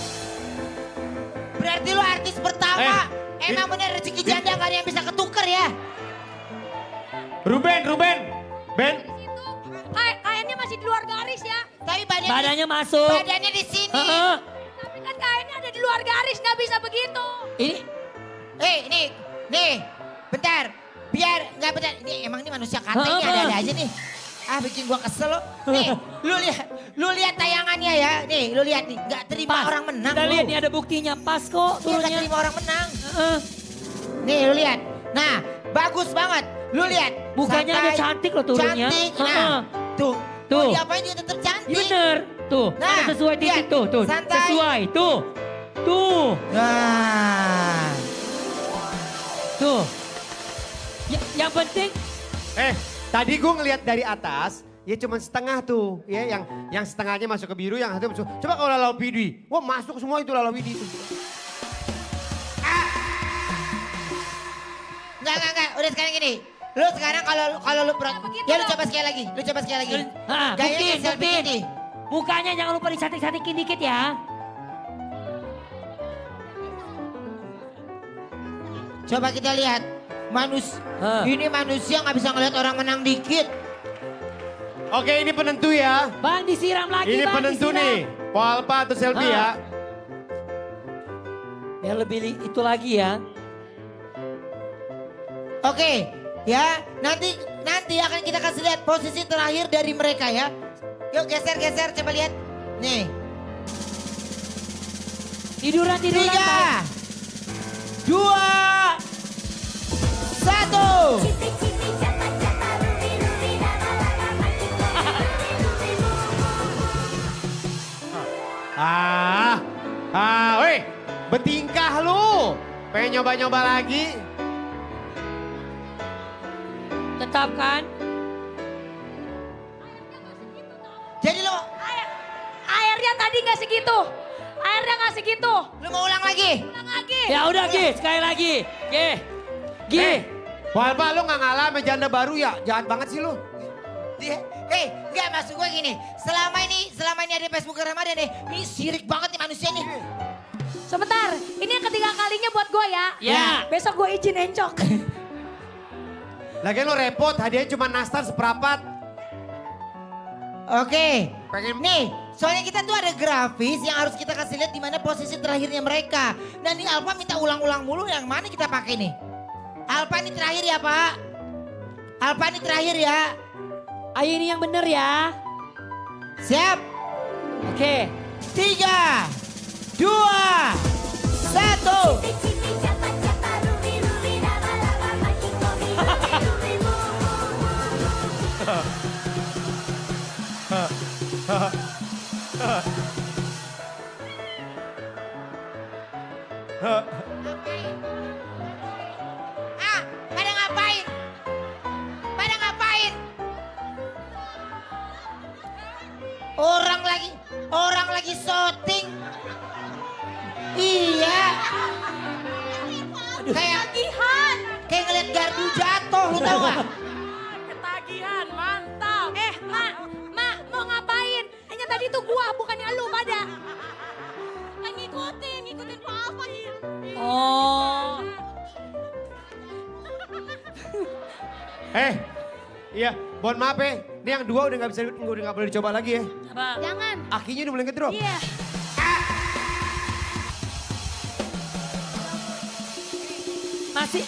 Berarti lu artis pertama. Eh, Emang bener rezeki janda gak ada yang bisa ketuker ya. Ruben. Ben. masih di luar garis ya. Tapi Badannya masuk. badannya di sini. Heeh. Tapi kan kainnya ada di luar garis, nggak bisa begitu. Ini Nih, bentar. Biar nggak bentar. Ini emang ini manusia katanya Apa? ada aja nih. Ah bikin gua kesel lo. Nih, lu lihat tayangannya ya. Nih, lu lihat nih, nggak terima pas. orang menang. Kita lu. lihat nih ada buktinya. Pas kok Dia nggak turunnya. terima orang menang. Heeh. Nih, lu lihat. Nah, bagus banget. Lu lihat. Bukannya ada Santai, cantik loh turunnya. Cantik. Heeh. Nah, tuh. Tuh. Mau diapain juga tetap cantik. Bener. Tuh, Nah, ada sesuai titik lihat. tuh. Santai. Sesuai. Tuh. Nah. Tuh. Yang penting Tadi gue ngeliat dari atas, ya cuma setengah tuh, ya yang setengahnya masuk ke biru, yang satu masuk. Coba kalau lalau pidi, wah masuk semua itu lalau pidi itu. Enggak. Udah sekarang gini. Lu sekarang kalau lu ya lu coba sekali lagi. Ah, Gayanya buktiin. selfie gini. Mukanya jangan lupa dicantik-cantikin dikit ya. Coba kita lihat. Ini manusia nggak bisa ngeliat orang menang dikit. Oke, ini penentu ya. Bang disiram lagi Ini bang, penentu disiram. nih. Polpa atau selfie ya. Biar lebih itu lagi ya. Oke, ya nanti akan kita kasih lihat posisi terakhir dari mereka ya. Yuk geser coba lihat. Nih, Tiduran 3, Bang. 2, 1. Weh, bertingkah lu. Pengen nyoba-nyoba lagi? Tetap kan? Jadi lo Airnya tadi nggak segitu. Airnya nggak segitu. mau ulang lagi? Ulang lagi. Ya udah Gi, sekali lagi. Gi. Polpa lu gak ngalah sama janda baru ya? Jahat banget sih lu. Enggak maksud gue gini. Selama ini ada Facebook Ramadan nih. Ini sirik banget nih manusia nih. Sebentar, ini yang ketiga kalinya buat gue ya. Ya. Besok gue izin encok. Lagian lu repot, hadiahnya cuma nastar seperapat. Oke. Pengen Nih, soalnya kita tuh ada grafis yang harus kita kasih lihat di mana posisi terakhirnya mereka. Dan ini Alfa minta ulang-ulang mulu, yang mana kita pakai nih? Alfa ini terakhir ya Pak. Alfa ini terakhir ya. Ayo ini yang bener ya. Siap? Oke. 3, 2, 1. Pada ngapain? Pada ngapain? Orang lagi syuting. Iya. Kayak ngeliat gardu jatuh, lu tau gak? Ketagihan, mantap. Mak, mau ngapain? Hanya tadi tuh gua, bukannya lu pada. Ngikutin Pak Alfa nih. Oh. Iya, mohon maaf ya. Ini yang dua udah gak boleh dicoba lagi ya. Jangan. Akinya udah mulai ngedrop. Iya.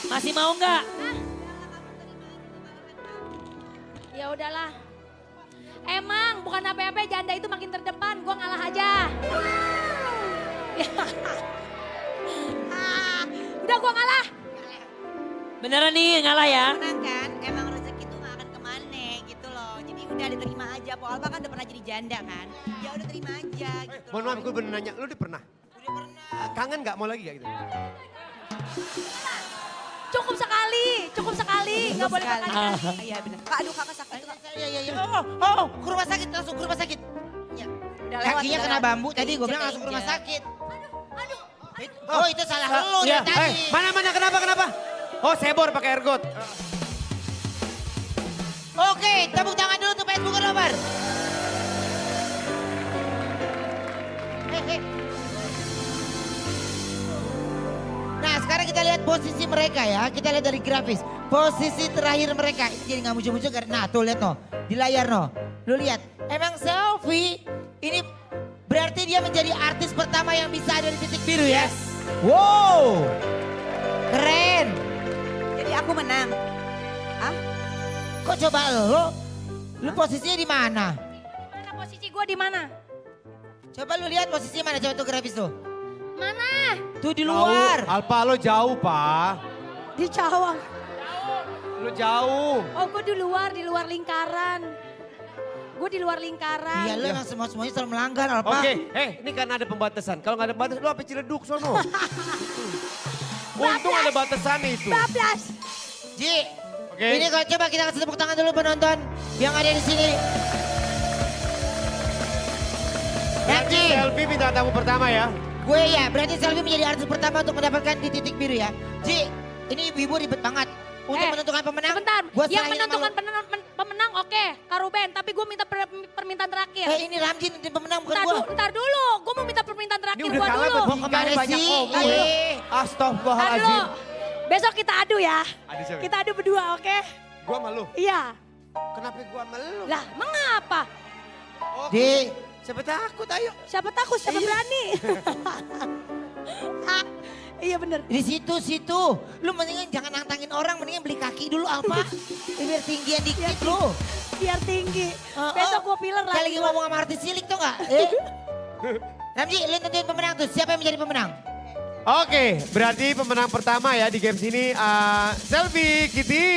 Masih mau nggak? Ya udahlah. Emang bukan apa-apa janda itu makin terdepan, gua ngalah aja. Udah gua ngalah. Beneran nih ngalah ya? Menang kan, emang rezeki tuh gak akan kemana gitu loh. Jadi udah diterima aja. Po Alpa kan udah pernah jadi janda kan. Ya udah terima aja gitu. Mohon maaf, gue bener nanya, lu udah pernah? Udah pernah. Kangen gak? Mau lagi gak gitu? Cukup sekali, nggak boleh berkali-kali. Iya bener. Kak aduh kakak sakit tuh kak. Iya. Ke rumah sakit, langsung ke rumah sakit. Ya, udah lewat. Kakinya udah kena lewat. bambu, tadi gue bilang langsung ke rumah sakit. Oh itu salah lu Iya. dari tadi. Mana, kenapa? Oh, sebor pakai ergot. Oke, tepuk tangan dulu untuk Facebook Lover. Nah sekarang kita lihat posisi mereka ya. Kita lihat dari grafis. posisi terakhir mereka. Ini jadi nggak muncul-muncul karena, nah tuh lihat no. Di layar no. Lu lihat, emang selfie ini berarti dia menjadi artis pertama yang bisa ada di titik biru ya? Wow, keren. Jadi aku menang. Ah? Kok coba lu posisinya di mana? Mana posisi gue di mana? Coba lu lihat posisinya mana, coba tuh grafis tuh. Mana? Tuh di luar. Alpa lo jauh, Pak. Di cawang. Lo jauh. Oh gue di luar lingkaran. Gue di luar lingkaran. Iya lu emang semuanya selalu melanggar Alpa. Oke, ini kan ada pembatasan. Kalau nggak ada batasan, lu apa Ciledug sono? Untung ada batasan itu. Bablas. Ji, Oke. ini kalau coba kita kasih tepuk tangan dulu penonton yang ada di sini. Berarti Ji, selfie minta tamu pertama ya. gue ya berarti Selvi menjadi artis pertama untuk mendapatkan di titik biru ya. Ji, ini ibu-ibu ribet banget. Untuk menentukan pemenang. Sebentar, gua yang serahin sama menentukan lu. pemenang oke, Kak Ruben. Tapi gue minta permintaan terakhir. Ini Ramji nanti pemenang bukan Ntar, gue. ntar dulu, gue mau minta permintaan terakhir Ini udah gue kalah dulu. Mau kemana banyak sih? ngomong. Eh, Ntar dulu, Astagfirullahaladzim. besok kita adu ya. Adu siapa? Kita adu berdua oke? Gua malu. Iya. Kenapa gua malu? Lah, mengapa? Di, Siapa takut, ayo. Siapa takut, siapa berani. Iya bener. di situ. Lu mendingan jangan nantangin orang, mendingan beli kaki dulu Alpa. Biar tinggian dikit lu. Biar tinggi. Besok gue pilar Kayak lagi. lagi ngomong sama artis cilik tuh gak? Ramji, lu tentuin pemenang tuh. Siapa yang menjadi pemenang? Oke, berarti pemenang pertama ya di games ini Selfie Kitty.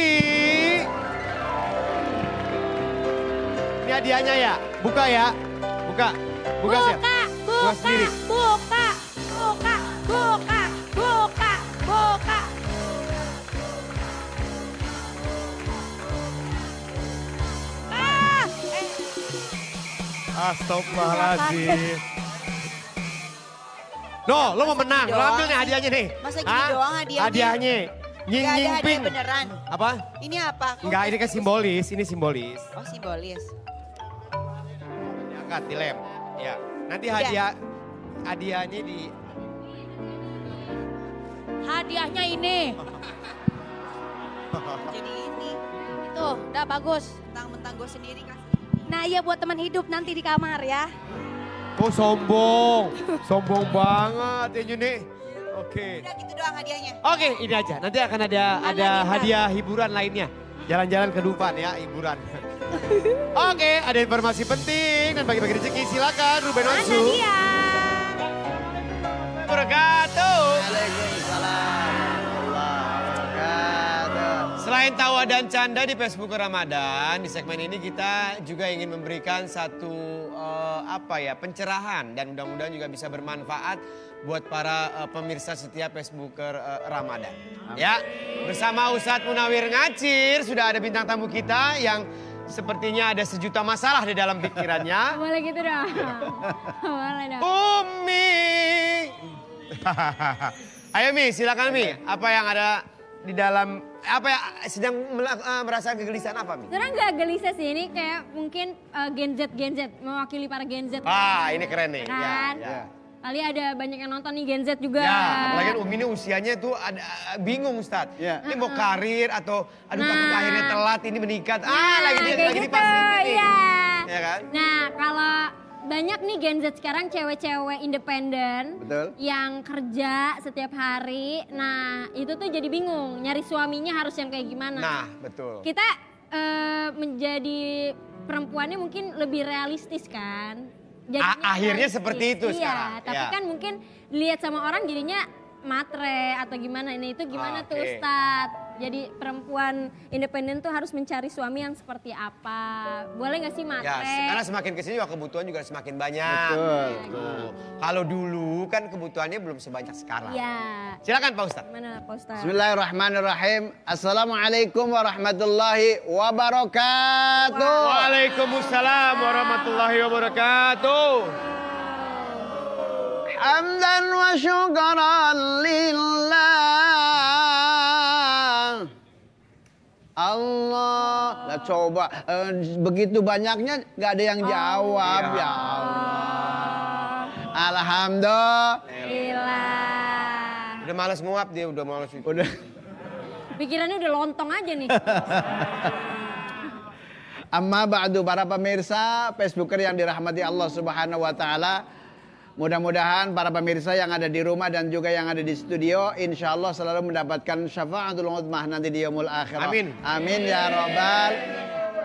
Ini hadiahnya ya, buka ya. Buka siap. Buka sendiri. Buka. Astagfirullahaladzim. No, lo mau menang, lo ambil nih hadiahnya nih. Masa gini doang hadiahnya? Hadiahnya. Nying Gak ada nying hadiah ping. beneran. Apa? Ini apa? Enggak, ini kan simbolis, ini simbolis. Oh simbolis. Diangkat, dilem. Ya, nanti Udah. hadiahnya di... Hadiahnya ini. Jadi ini Tuh, udah bagus. mentang-mentang gue sendiri kasih. Nah iya buat teman hidup nanti di kamar ya. Oh sombong, sombong banget ya Juni. Oke. Udah gitu doang hadiahnya. Oke, ini aja. Nanti akan ada lagi, hadiah hiburan lainnya. Jalan-jalan ke Dufan ya, hiburan. Oke, ada informasi penting dan bagi-bagi rezeki silakan Ruben Mana Onsu. dia? Wabarakatuh. Selain tawa dan canda di Facebook Ramadan, di segmen ini kita juga ingin memberikan satu pencerahan dan mudah-mudahan juga bisa bermanfaat buat para pemirsa setiap Facebooker Ramadan. Ya, bersama Ustadz Munawir Ngacir sudah ada bintang tamu kita yang sepertinya ada sejuta masalah di dalam pikirannya. Boleh gitu dong. Boleh dong. Umi. Ayo Mi, silakan Mi. Apa yang ada di dalam sedang merasakan kegelisahan apa Mi? Sebenarnya nggak gelisah sih, ini kayak mungkin Gen Z, mewakili para Gen Z. Ini keren nih. Kan? Ya. Kali ada banyak yang nonton nih Gen Z juga. Ya, apalagi kan Umi ini usianya tuh ada bingung Ustadz. Ini mau karir atau takut akhirnya telat ini menikah. Lagi kayak di gitu, fase ini nih. iya. Ya kan? Nah, kalau banyak nih Gen Z sekarang cewek-cewek independen yang kerja setiap hari. Nah, itu tuh jadi bingung nyari suaminya harus yang kayak gimana. Nah, betul. Kita menjadi perempuannya mungkin lebih realistis kan. Jadinya Akhirnya realistis. seperti itu sekarang. Iya, tapi Ya. kan mungkin dilihat sama orang jadinya matre atau gimana. Nah itu gimana tuh Oke. Ustadz? Jadi perempuan independen tuh harus mencari suami yang seperti apa? Boleh gak sih matre? Ya, karena semakin kesini juga kebutuhan juga semakin banyak. Betul. Kalau dulu kan kebutuhannya belum sebanyak sekarang. Iya. Silakan Pak Ustadz. Gimana Pak Ustadz? Bismillahirrahmanirrahim. Assalamualaikum warahmatullahi wabarakatuh. Waalaikumsalam warahmatullahi wabarakatuh. Hamdan wa syukran lillah. Allah. Nah, coba begitu banyaknya nggak ada yang jawab ya Allah. Alhamdulillah. Gila. Udah malas nguap dia, udah malas. Udah. Pikirannya udah lontong aja nih. Amma ba'du, para pemirsa Facebooker yang dirahmati Allah Subhanahu wa taala. Mudah-mudahan para pemirsa yang ada di rumah dan juga yang ada di studio insya Allah selalu mendapatkan syafaatul uzmah nanti di yaumul akhirah. Amin. Amin ya robbal.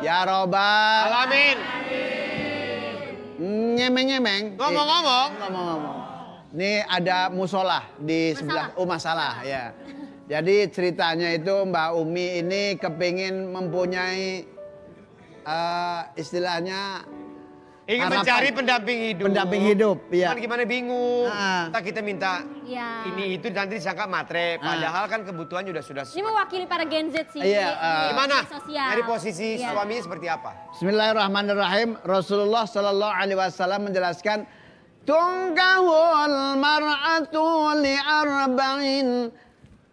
Ya robbal. Amin. Ngemeng-ngemeng. Ngomong-ngomong. Ini ada musola di sebelah masalah ya. Jadi ceritanya itu Mbak Umi ini kepingin mempunyai istilahnya Ingin harapan. mencari pendamping hidup. Pendamping hidup, iya. Cuman gimana bingung. Nah. Kita minta Ya. ini itu nanti disangka matre. Padahal kan kebutuhan sudah Ini mewakili para Gen Z sih. Iya, di Gimana? Sosial. Dari posisi Iya. suaminya seperti apa? Bismillahirrahmanirrahim. Rasulullah Shallallahu Alaihi Wasallam menjelaskan, tungkahul mar'atu li arba'in.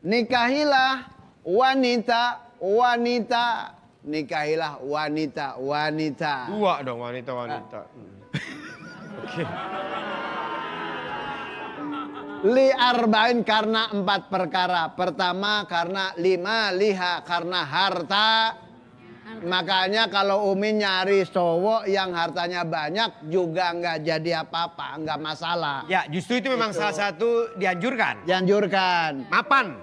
Nikahilah wanita. Nikahilah wanita. Dua dong wanita. Oke. Li arba'in karena 4 perkara. Pertama karena liha karena harta. Makanya kalau Umi nyari cowok yang hartanya banyak juga nggak jadi apa-apa, nggak masalah. Ya justru itu memang salah satu dianjurkan. Dianjurkan. Mapan.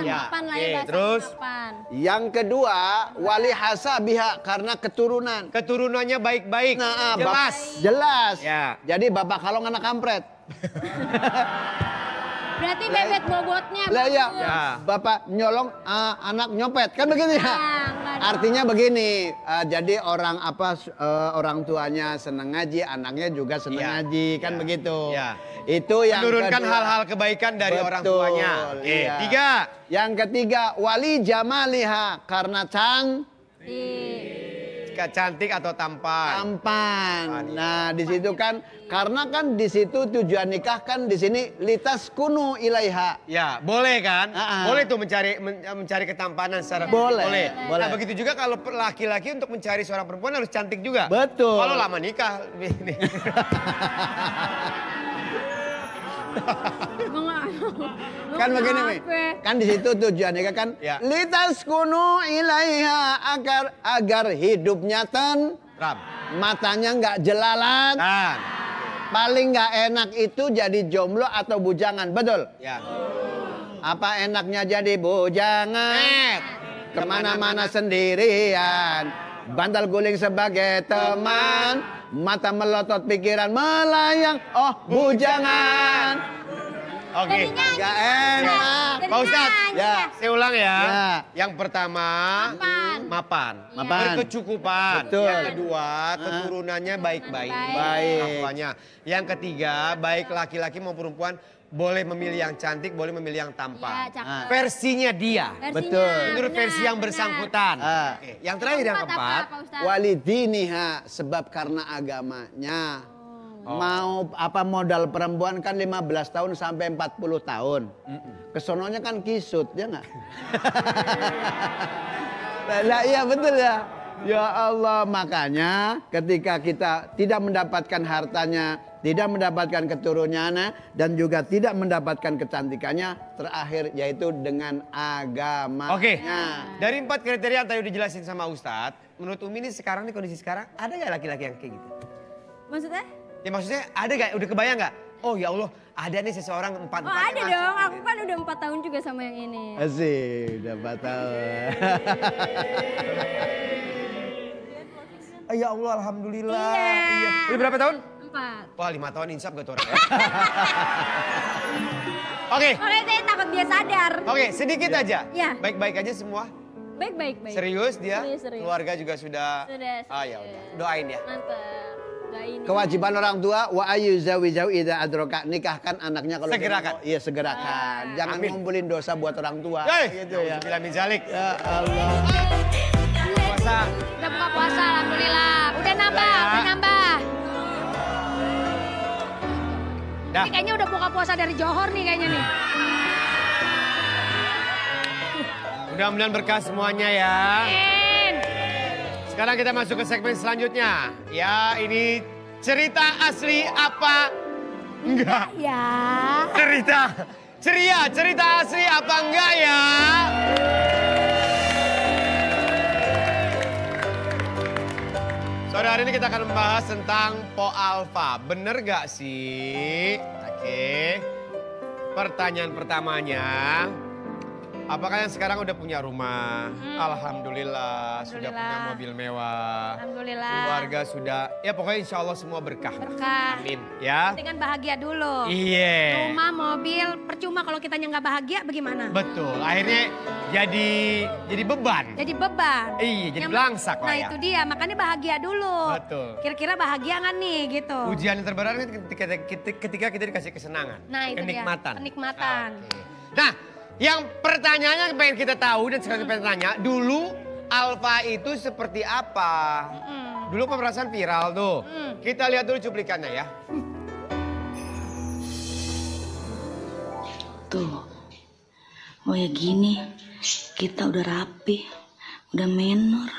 Ya. Mapan lah ya Oke, bahasa terus? mapan. Yang kedua wali hasabiha karena keturunan. Keturunannya baik-baik. Nah, jelas. Jelas. Ya. Jadi bapak kalong anak kampret. Berarti bebet bobotnya Lah ya, bagus. bapak nyolong anak nyopet kan begitu ya? Nah, nggak ada. Artinya begini, jadi orang tuanya senang ngaji, anaknya juga senang Ya. ngaji kan Ya. begitu. Ya. Itu yang Menurunkan kedua. hal-hal kebaikan dari orang Betul, tuanya. Oke, iya. 3. Yang ketiga wali jamaliha karena Cantik atau tampan. Nah, di situ kan karena kan di situ tujuan nikah kan di sini litas kunu ilaiha. Ya, boleh kan? Ah. Boleh tuh mencari ketampanan secara Boleh. Nah, begitu juga kalau laki-laki untuk mencari seorang perempuan harus cantik juga. Betul. Kalau lama nikah. Kan begini Mi, kan di situ tujuannya kan Ya. litas kunu ilaiha agar hidupnya Ram. matanya nggak jelalan, Nah, paling nggak enak itu jadi jomblo atau bujangan, betul? ya. Apa enaknya jadi bujangan? Kemana-mana sendirian, bantal guling sebagai teman, mata melotot pikiran melayang, oh bujangan. Oke. Gak enak. Pak Ustadz, Ya. saya ulang ya. Ya. Yang pertama, mapan. Mapan. Berkecukupan. Betul. Yang kedua, keturunannya baik-baik. Baik. Orang tuanya. Yang ketiga, baik laki-laki maupun perempuan boleh memilih yang cantik, boleh memilih yang tampan. Ya, cakep. Versinya dia. Versinya, Betul. Menurut versi yang benar. bersangkutan. Ah. Oke. Yang terakhir, yang keempat. Apa, Ustaz? Walidiniha sebab karena agamanya. Mau apa modal perempuan kan 15 tahun sampai 40 tahun. Kesononya kan kisut, ya nggak? Lah iya betul ya. Ya Allah, makanya ketika kita tidak mendapatkan hartanya, tidak mendapatkan keturunannya, dan juga tidak mendapatkan kecantikannya, terakhir yaitu dengan agamanya. Oke. Dari 4 kriteria yang tadi udah dijelasin sama Ustadz, menurut Umi ini sekarang nih kondisi sekarang, ada nggak laki-laki yang kayak gitu? Maksudnya? Ya maksudnya ada gak? Udah kebayang gak? Oh ya Allah, ada nih seseorang 4 Oh ada dong, aku kan udah 4 tahun juga sama yang ini. Asik, udah 4 tahun. Ya Allah, alhamdulillah. Iya. Udah berapa tahun? 4. Wah 5 tahun insaf gak tuh orang ya? Oke, Makanya saya takut dia sadar. oke, sedikit aja. Ya. Baik-baik aja semua. Baik. Serius dia? Serius. Keluarga juga sudah. Sudah. Ah ya udah, doain ya. Mantap. Doain. Kewajiban orang tua wa ayyuzawijau idza adroka, nikahkan anaknya kalau Segerakan. Iya segerakan. Jangan Amin. ngumpulin dosa buat orang tua. Hei, Gitu ya. Bila min zalik. Ya Allah. Puasa. Udah buka puasa, alhamdulillah. Udah nambah, Udah ya. udah nambah. Dah. Ini kayaknya udah buka puasa dari Johor nih kayaknya nih. Mudah-mudahan berkah semuanya ya. Amin. Sekarang kita masuk ke segmen selanjutnya. Ya, ini cerita asli apa enggak? Ya. Cerita ceria, cerita asli apa enggak ya? kita akan membahas tentang Po Alpha. Bener gak sih? Oke. Pertanyaan pertamanya. Apakah yang sekarang udah punya rumah? Alhamdulillah. Sudah punya mobil mewah. Alhamdulillah. Keluarga sudah, ya pokoknya insya Allah semua berkah. Berkah. Amin. Ya. Dengan bahagia dulu. Iya. Rumah, mobil, percuma kalau kitanya nggak bahagia bagaimana? Betul. Akhirnya jadi beban. Jadi beban. Iya, jadi Yang- belangsak lah Nah ya. itu dia, makanya bahagia dulu. Betul. Kira-kira bahagia nggak nih gitu? Ujian yang terberat kan ketika kita dikasih kesenangan. Nah itu kenikmatan. dia, kenikmatan. Nah, yang pertanyaannya yang pengen kita tahu dan sekarang pengen tanya, dulu Alpha itu seperti apa? Dulu pemerasan viral tuh. Kita lihat dulu cuplikannya ya. Tuh, oh ya gini, kita udah rapi, udah menor,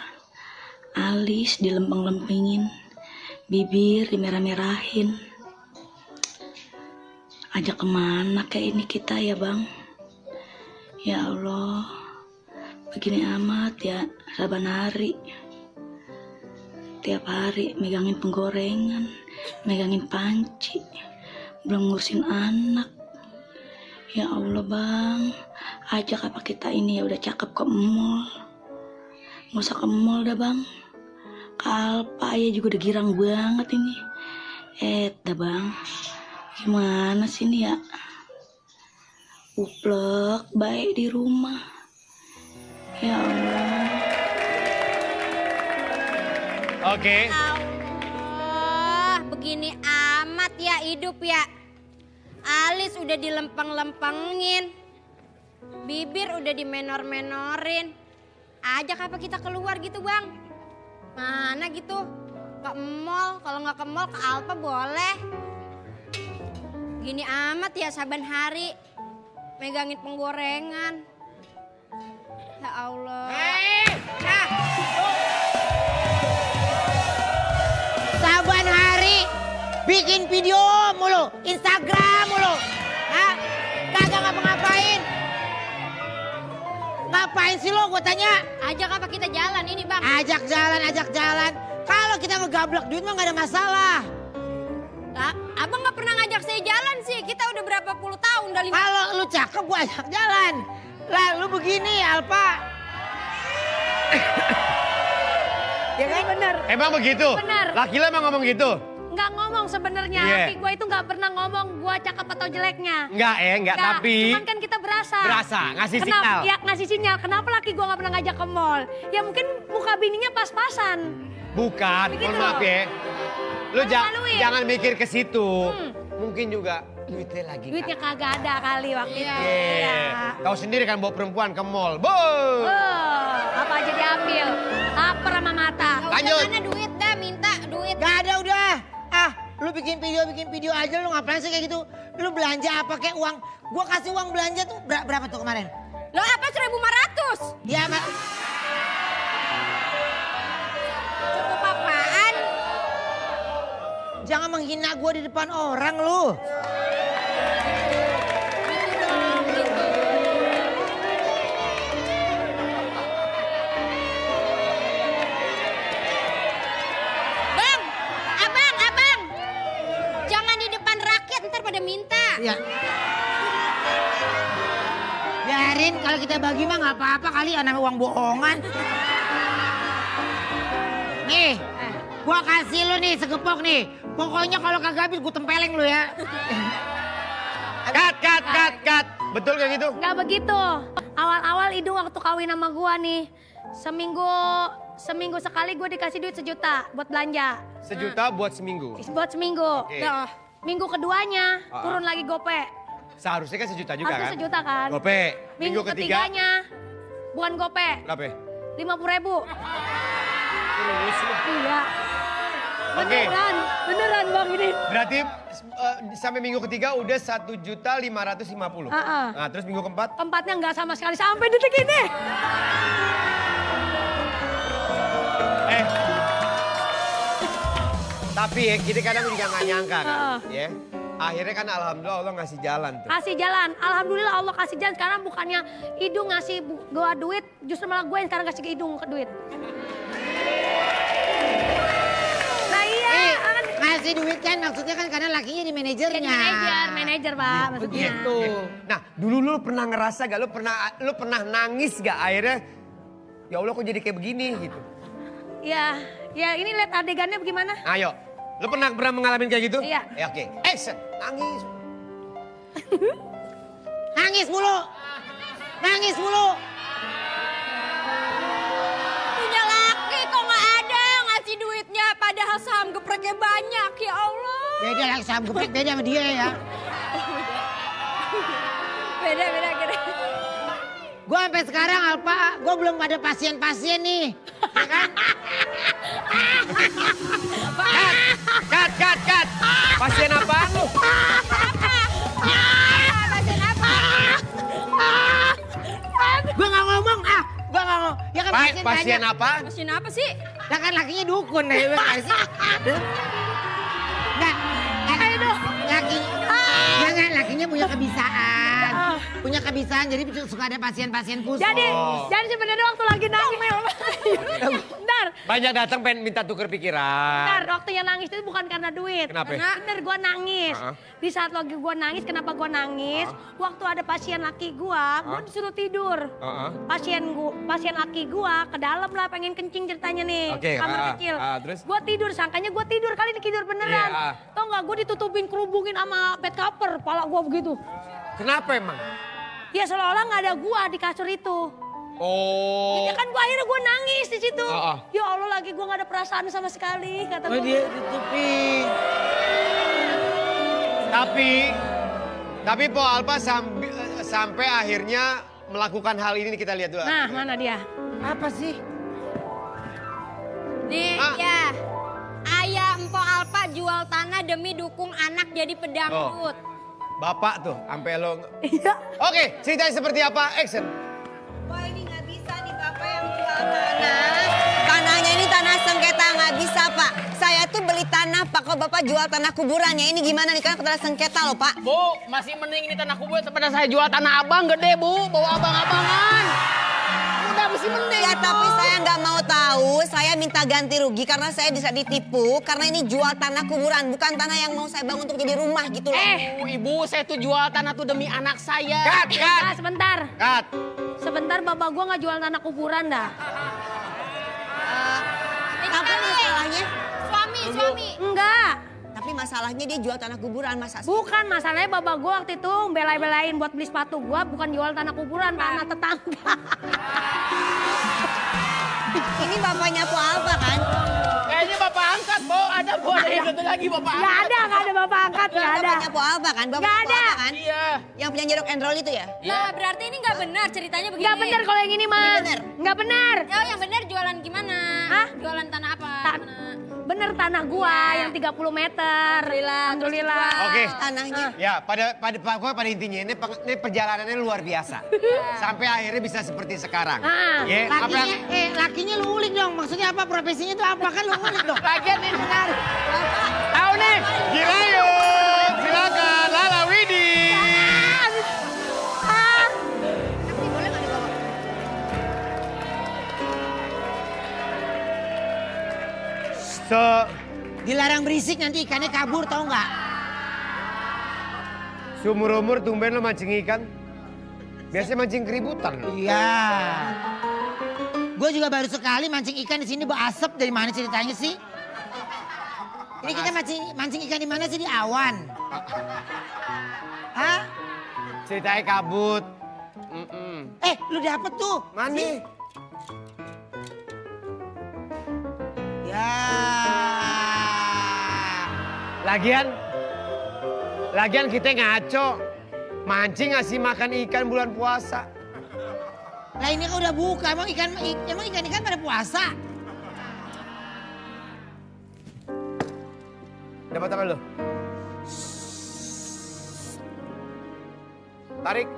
alis dilempeng-lempengin, bibir dimerah-merahin. Ajak kemana kayak ini kita ya bang? Ya Allah, begini amat ya, saban hari. Tiap hari megangin penggorengan, megangin panci, belum ngurusin anak. Ya Allah bang, ajak apa kita ini ya udah cakep ke mall. Nggak usah ke mall dah bang. Ke Alpa ya juga udah girang banget ini. Dah bang, gimana sih ini ya? Uplek baik di rumah. Ya Allah. Oke. Allah, begini amat ya hidup ya. Alis udah dilempeng-lempengin. Bibir udah dimenor-menorin. Ajak apa kita keluar gitu bang? Mana gitu? Ke mall, kalau nggak ke mall ke Alfa boleh. Gini amat ya saban hari. Megangin penggorengan. Ya Allah. Nah. Saban hari bikin video mulu, Instagram mulu. Hah? Kagak ngapa-ngapain. Ngapain sih lo gue tanya? Ajak apa kita jalan ini bang? Ajak jalan. Kalau kita ngegablak duit mah gak ada masalah. Lah, abang nggak pernah ngajak saya jalan sih. Kita udah berapa puluh tahun dari. Kalau lu cakep gue ajak jalan. Lah lu begini Alpa. Ya kan? Bener. Emang begitu? Bener. Laki lo emang ngomong gitu? Nggak ngomong sebenarnya, Iya. laki gue itu nggak pernah ngomong gue cakep atau jeleknya. Enggak Nggak, tapi cuman kan kita berasa. Berasa, ngasih Kenapa? sinyal. Ya ngasih sinyal. Kenapa laki gue nggak pernah ngajak ke mall? Ya mungkin muka bininya pas-pasan. bukan, Begitu mohon maaf loh. ya. Lu Malu-maluin. jangan mikir ke situ. Mungkin juga duitnya lagi Duitnya kagak ada kali waktu itu. Iya. Tahu sendiri kan bawa perempuan ke mall. Boh. Apa aja diambil. Lapar sama mata. Lanjut. Mana duit dah minta duit. Gak ada udah. Ah, lu bikin video aja lu ngapain sih kayak gitu? Lu belanja apa kayak uang? Gua kasih uang belanja tuh berapa tuh kemarin? Lo apa 1.500? Ya, Cukup apaan? jangan menghina gua di depan orang lu. Bang, abang. Jangan di depan rakyat ntar pada minta. Ya. Biarin kalau kita bagi mah nggak apa-apa kali anak uang bohongan. Nih, gua kasih lu nih segepok nih. Pokoknya kalau kagak habis gua tempeleng lu ya. Cut. Betul kayak gitu? Nggak begitu. Awal-awal Idung waktu kawin sama gua nih. Seminggu sekali gue dikasih duit 1 juta buat belanja. 1 juta buat seminggu. Buat seminggu. Oke. Nah, minggu keduanya turun lagi gope. Seharusnya kan 1 juta juga Harusnya kan? 1 juta kan. Gope. Minggu ketiganya bukan gope. Berapa? 50.000. Terus. Iya. Oke. Beneran bang ini. Berarti sampai minggu ketiga udah 1.550.000. Nah, terus minggu keempat? Keempatnya nggak sama sekali sampai detik ini. Tapi ya, kita kadang juga nggak nyangka kan, ya. Akhirnya kan alhamdulillah Allah ngasih jalan tuh. Kasih jalan. Alhamdulillah Allah kasih jalan. Sekarang bukannya Idung ngasih gua duit, justru malah gue yang sekarang kasih ke Idung ke duit. Nah Dikasih duit kan maksudnya kan karena lakinya di manajernya. Manajer Pak maksudnya. Gitu. Nah, dulu lu pernah ngerasa gak, lu pernah nangis gak akhirnya, ya Allah kok jadi kayak begini gitu. Ya ini lihat adegannya bagaimana? Ayo, lu pernah mengalami kayak gitu? Iya. Ya, oke, action, nangis. Nangis mulu. Nangis mulu. Punya laki kok nggak ada ngasih duitnya padahal saham gepreknya banyak ya Allah. Beda lah saham geprek beda sama dia ya. Beda. Gue sampai sekarang Alpa, gue belum ada pasien-pasien nih. Ya kan? Cut. Pasien apaan lu? Gue gak ngomong gue gak ngomong. Ya kan Pasien banyak. apaan? Pasien apa sih? Lah kan lakinya dukun nih, sih. Lakinya punya kebisaan. Punya kebisaan jadi suka ada pasien-pasien khusus. Jadi sebenarnya waktu lagi nangis. Bentar. Banyak datang pengen minta tuker pikiran. Bentar, waktunya nangis itu bukan karena duit. Kenapa? Bener, gue nangis. Di saat lagi gue nangis, kenapa gue nangis? Waktu ada pasien laki gue disuruh tidur. Pasien laki gue ke dalam lah pengen kencing ceritanya nih. Oke, Kamar kecil. terus? Gue tidur, sangkanya gue tidur, kali ini tidur beneran. Iya, Tau gak, gue ditutupin kerubungin sama bed cover, pala gue begitu. Kenapa emang? Ya seolah-olah gak ada gue di kasur itu. Oh. Ya kan gue akhirnya gue nangis di situ. Ya Allah lagi gue gak ada perasaan sama sekali kata gue. Dia tutupin. Tapi Po Alpa sampai akhirnya melakukan hal ini kita lihat dulu. Nah mana dia? Apa sih? Nih ya. Ayah Empok Alpa jual tanah demi dukung anak jadi pedangdut. Bapak tuh sampai lo. Iya. Oke, ceritanya seperti apa? Action. Wah ini nggak bisa nih Bapak yang jual tanah. Tanahnya ini tanah sengketa nggak bisa Pak. Saya tuh beli tanah Pak, kalau Bapak jual tanah kuburannya ini gimana nih kan tanah sengketa loh Pak. Bu, masih mending ini tanah kuburan daripada saya jual tanah abang gede Bu, bawa abang-abangan. Udah masih mending. Ya tapi saya nggak mau tahu, saya minta ganti rugi karena saya bisa ditipu. Karena ini jual tanah kuburan, bukan tanah yang mau saya bangun untuk jadi rumah gitu loh. Ibu, saya tuh jual tanah tuh demi anak saya. Nah, sebentar. Cut. Sebentar bapak gua nggak jual tanah kuburan dah. Apa masalahnya? Suami. Enggak. Tapi masalahnya dia jual tanah kuburan masa. Bukan masalahnya bapak gua waktu itu bela-belain buat beli sepatu gua bukan jual tanah kuburan, tanah tetangga. Ini bapaknya Po Alpa kan? Kayaknya bapak angkat, Bu. Ada Bu, ada yang satu lagi bapak angkat. Nggak ada bapak angkat, nggak ada. Bapaknya Po Alpa kan? Bapaknya Nggak Po ada. Alpa kan? Iya. Yang punya jeruk and roll itu ya? Nah berarti ini nggak benar ceritanya begini. Nggak benar kalau yang ini mah. benar. Nggak benar. Oh yang benar jualan gimana? Hah? Jualan tanah apa? Bener tanah gua yang 30 meter. Alhamdulillah. Oke. Tanahnya. Ya, pada intinya ini perjalanannya luar biasa. Sampai akhirnya bisa seperti sekarang. Ya, Lakinya lu ulik dong. Maksudnya apa? Profesinya itu apa? Kan lu ulik dong. Lagian nih benar. tahu nih. Gila yuk. Silakan Lala Widi. Dilarang berisik nanti ikannya kabur tau nggak? Seumur-umur tumben lo mancing ikan. Biasanya mancing keributan. Iya. Gue juga baru sekali mancing ikan di sini bau asap. Dari mana ceritanya sih? Ini kita mancing ikan di mana sih, di awan? Hah? Ceritanya kabut. Lu dapet tuh. Mana? Ya. Lagian kita ngaco. Mancing ngasih makan ikan bulan puasa. Lah ini kan udah buka, emang ikan pada puasa? Dapat apa lo? Tarik.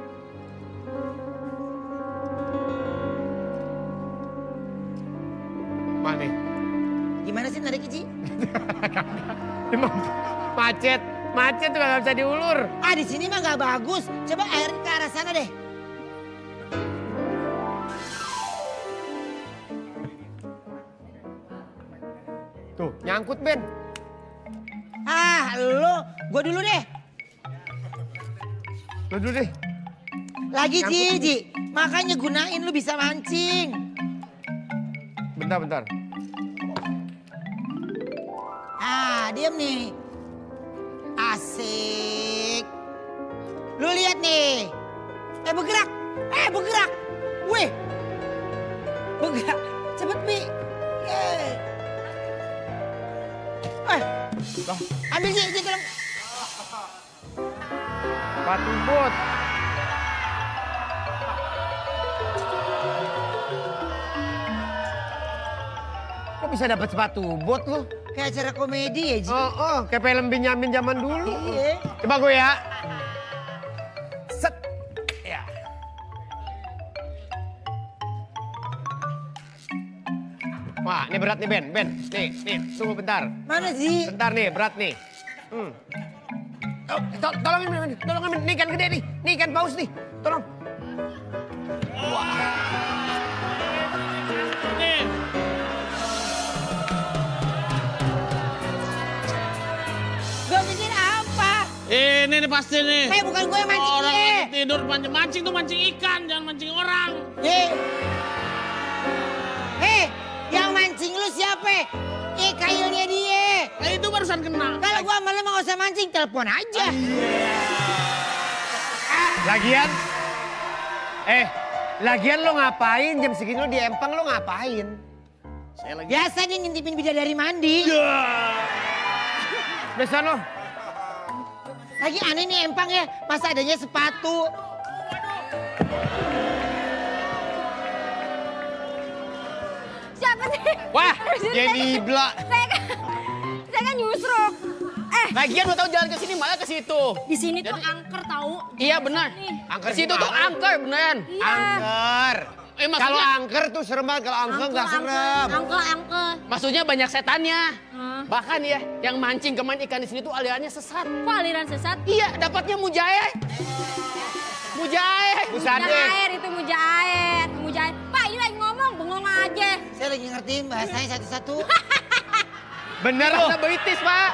Mana? Gimana sih nariknya, Ci? Emang macet tuh gak bisa diulur. Di sini mah gak bagus. Coba air ke arah sana deh. Tuh, nyangkut Ben. lo, gue dulu deh. Lo dulu deh. Lagi Ji, makanya gunain lu bisa mancing. Bentar. Ah, diam nih. Asik. Lu lihat nih. Bergerak. Bergerak. Wih. Bergerak. Cepet, Bi. Ambil Ji, tolong. Sepatu bot. Kok bisa dapat sepatu bot lo? Kayak acara komedi ya, Ji. Kayak film Benyamin zaman dulu. Iya. Coba gue ya. Set. Ya. Wah, ini berat nih Ben. Nih, tunggu bentar. Mana sih? Bentar nih, berat nih. Tolongin, nih ikan gede nih. Nih ikan paus nih, tolong. Gue mikir apa? Ini nih pasti nih. Bukan gue yang mancing Orang dia. lagi tidur mancing tuh mancing ikan, jangan mancing orang. Yang mancing lu siapa? Kailnya dia. Itu barusan kena. Kalau gua malah mau usah mancing, telepon aja. Lagian lo ngapain jam segini lo di empang lo ngapain? Biasa dia ngintipin bidadari mandi. Biasa lo. Lagi aneh nih empang ya, masa adanya sepatu. Siapa sih? Wah, jadi blok. Saya kan nyusruk. Lagian lo tahu jalan ke sini malah ke situ. Di sini tuh angker tahu. Iya benar. Angker Di situ tuh angker beneran. Iya. Angker. Maksudnya- Kalau angker tuh serem banget, kalau angker nggak serem. Angker. Maksudnya banyak setannya. Bahkan ya, yang mancing kemarin ikan di sini tuh alirannya sesat. Kok aliran sesat? Iya, dapatnya mujair. Mujair. Mujair itu mujair. Pak ini lagi ngomong, bengong aja. Saya lagi ngertiin bahasanya satu-satu. Bener Bahasa lo. British, Pak.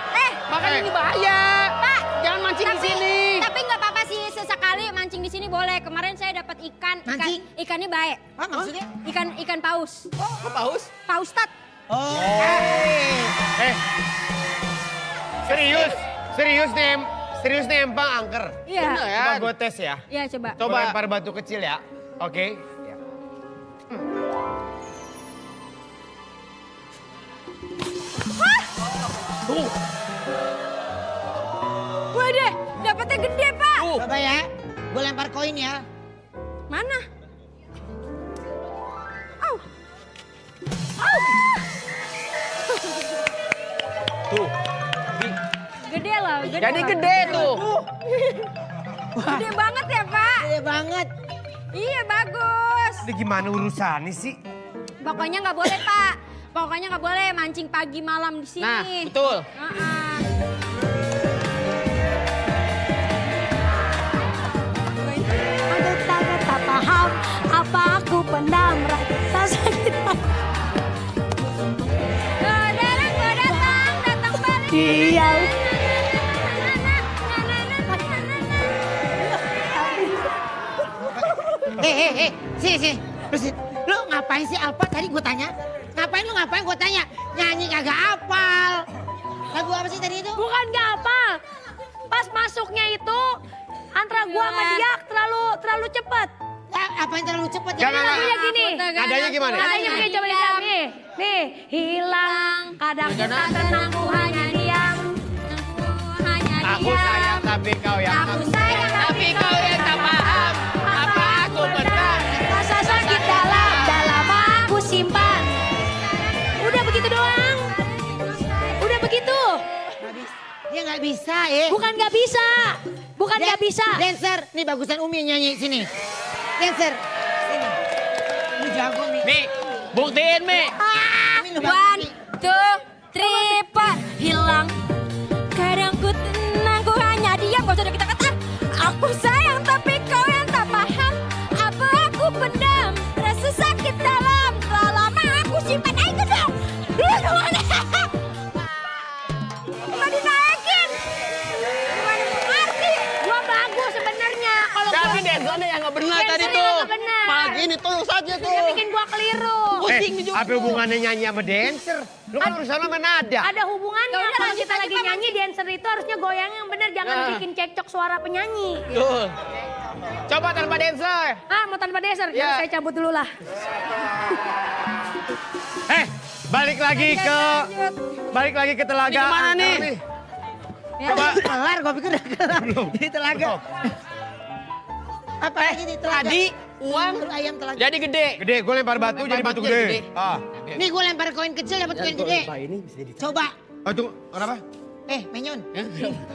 Makanya ini bahaya. Pak, jangan mancing di sini. Tapi nggak apa-apa sih, sesekali mancing di sini boleh. Kemarin saya dapat ikan. Mancing? Ikannya baik. Apa maksudnya? Ikan paus. Kok paus? Paustat. Serius nih empang angker. Iya. Coba gue tes ya. Iya coba. Coba lempar batu kecil ya. Oke. Ya. Tuh. Waduh, dapetnya gede Pak. Coba ya, gue lempar koin ya. Mana? Tuh. Gede loh. Jadi gede tuh. Gede banget ya Pak. Gede banget. Iya bagus. Ini gimana urusannya sih? Pokoknya nggak boleh Pak. Pokoknya nggak boleh mancing pagi malam di sini. Nah, betul. Ada tak paham apa aku pendam rasa sakit. Datang balik. Iya. Sini. Lu ngapain sih Alpa tadi gue tanya? Ngapain gue tanya? Nyanyi kagak hafal. Lagu apa sih tadi itu? Bukan gak apa. Pas masuknya itu antara gua sama dia terlalu cepet. Apa yang terlalu cepet ya? Jangan, Lagunya gini. Nadanya gimana? Nadanya gini, coba lihat nih. Nih, hilang. Kadang kita tenang, ku hanya diam. Aku sayang tapi kau yang Aku sayang Tapi kau yang tak paham apa aku benar. Rasa sakit dalam aku simpan. Udah begitu doang. Udah begitu. Dia nggak bisa ya. Bukan nggak bisa. Bukan nggak bisa. Dancer, nih bagusan Umi yang nyanyi sini. Dancer, sini. Lu jago nih. Mi, buktiin Mi. Umi lu bagus One, nih. two, three, four. Hilang. Kadang ku tenang, ku hanya diam. Gak usah ada kita kata. Aku sayang tapi kau yang tak paham. Apa aku pendam? Rasa sakit dalam. Lama aku simpan. Ayo dong. Lu gimana? Nggak dinaikin. tadi dancer tuh. yang nggak benar. Pagi ini tuyul saja tuh. Dia bikin gua keliru. Pusing nih juga. Apa hubungannya nyanyi sama dancer? Lu kan urusan sama nada. Ada hubungannya. Ya udah, Kalau lanjut kita aja, lagi Pak, nyanyi, dancer itu harusnya goyang yang benar. Jangan bikin cekcok suara penyanyi. Tuh. Coba tanpa dancer. Ah, mau tanpa dancer? Ya. Saya cabut dulu lah. Balik lagi ke telaga. Ini kemana nih? Coba kelar, gue pikir udah kelar. Di telaga. Apa lagi di telaga? Tadi uang Telur ayam telaga. jadi gede. Gede, gue lempar batu jadi batu gede. Ah. Nih gue lempar koin kecil dapat koin gede. Coba. Oh, tunggu, kenapa? Menyon.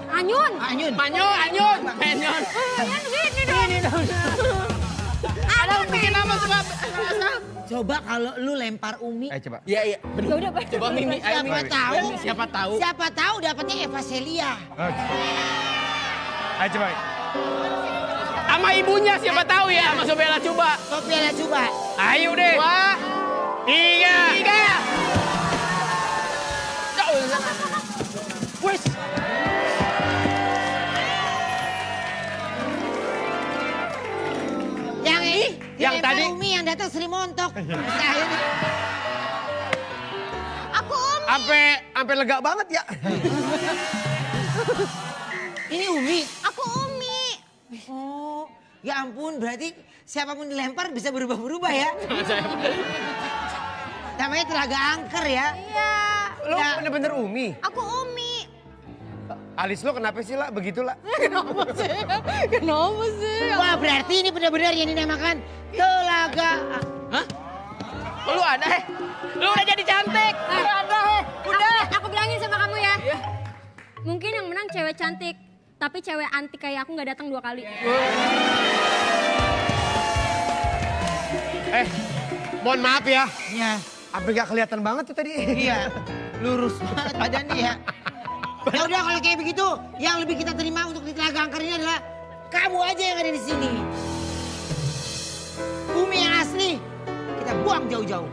Anyun. Anyun. Anyun. Ini dong. Ada bikin apa coba? Coba kalau lu lempar Umi. Coba. Iya. Ya udah, Pak. Coba Mimi. Ayo, Siapa Mimi. tahu? Siapa tahu? Siapa tahu dapatnya Eva Celia. Ayo coba. Sama ibunya siapa tahu ya, Mas Bella coba. Sophia coba. Ayo deh. 2, 3. Wes. Yang ini, Yang lempar tadi. Umi yang datang Sri Montok. Aku Umi. Sampai lega banget ya. Ini Umi. Aku Umi. Oh, ya ampun, berarti siapapun dilempar bisa berubah-berubah ya. Namanya telaga angker ya. Iya. Lo Ya. bener-bener Umi. Aku Umi. Alis lo kenapa sih lah begitu lah? Kenapa sih? Wah, berarti ini benar-benar yang dinamakan telaga. Hah? Oh, lu ada Lu udah jadi cantik. Aku bilangin sama kamu ya. Mungkin yang menang cewek cantik. Tapi cewek antik kayak aku nggak datang 2 kali. Mohon maaf ya. Iya. Apa nggak kelihatan banget tuh tadi? Iya, lurus banget badannya ya. Ya udah kalau kayak begitu, yang lebih kita terima untuk di telaga angker ini adalah kamu aja yang ada di sini. Umi yang asli, kita buang jauh-jauh.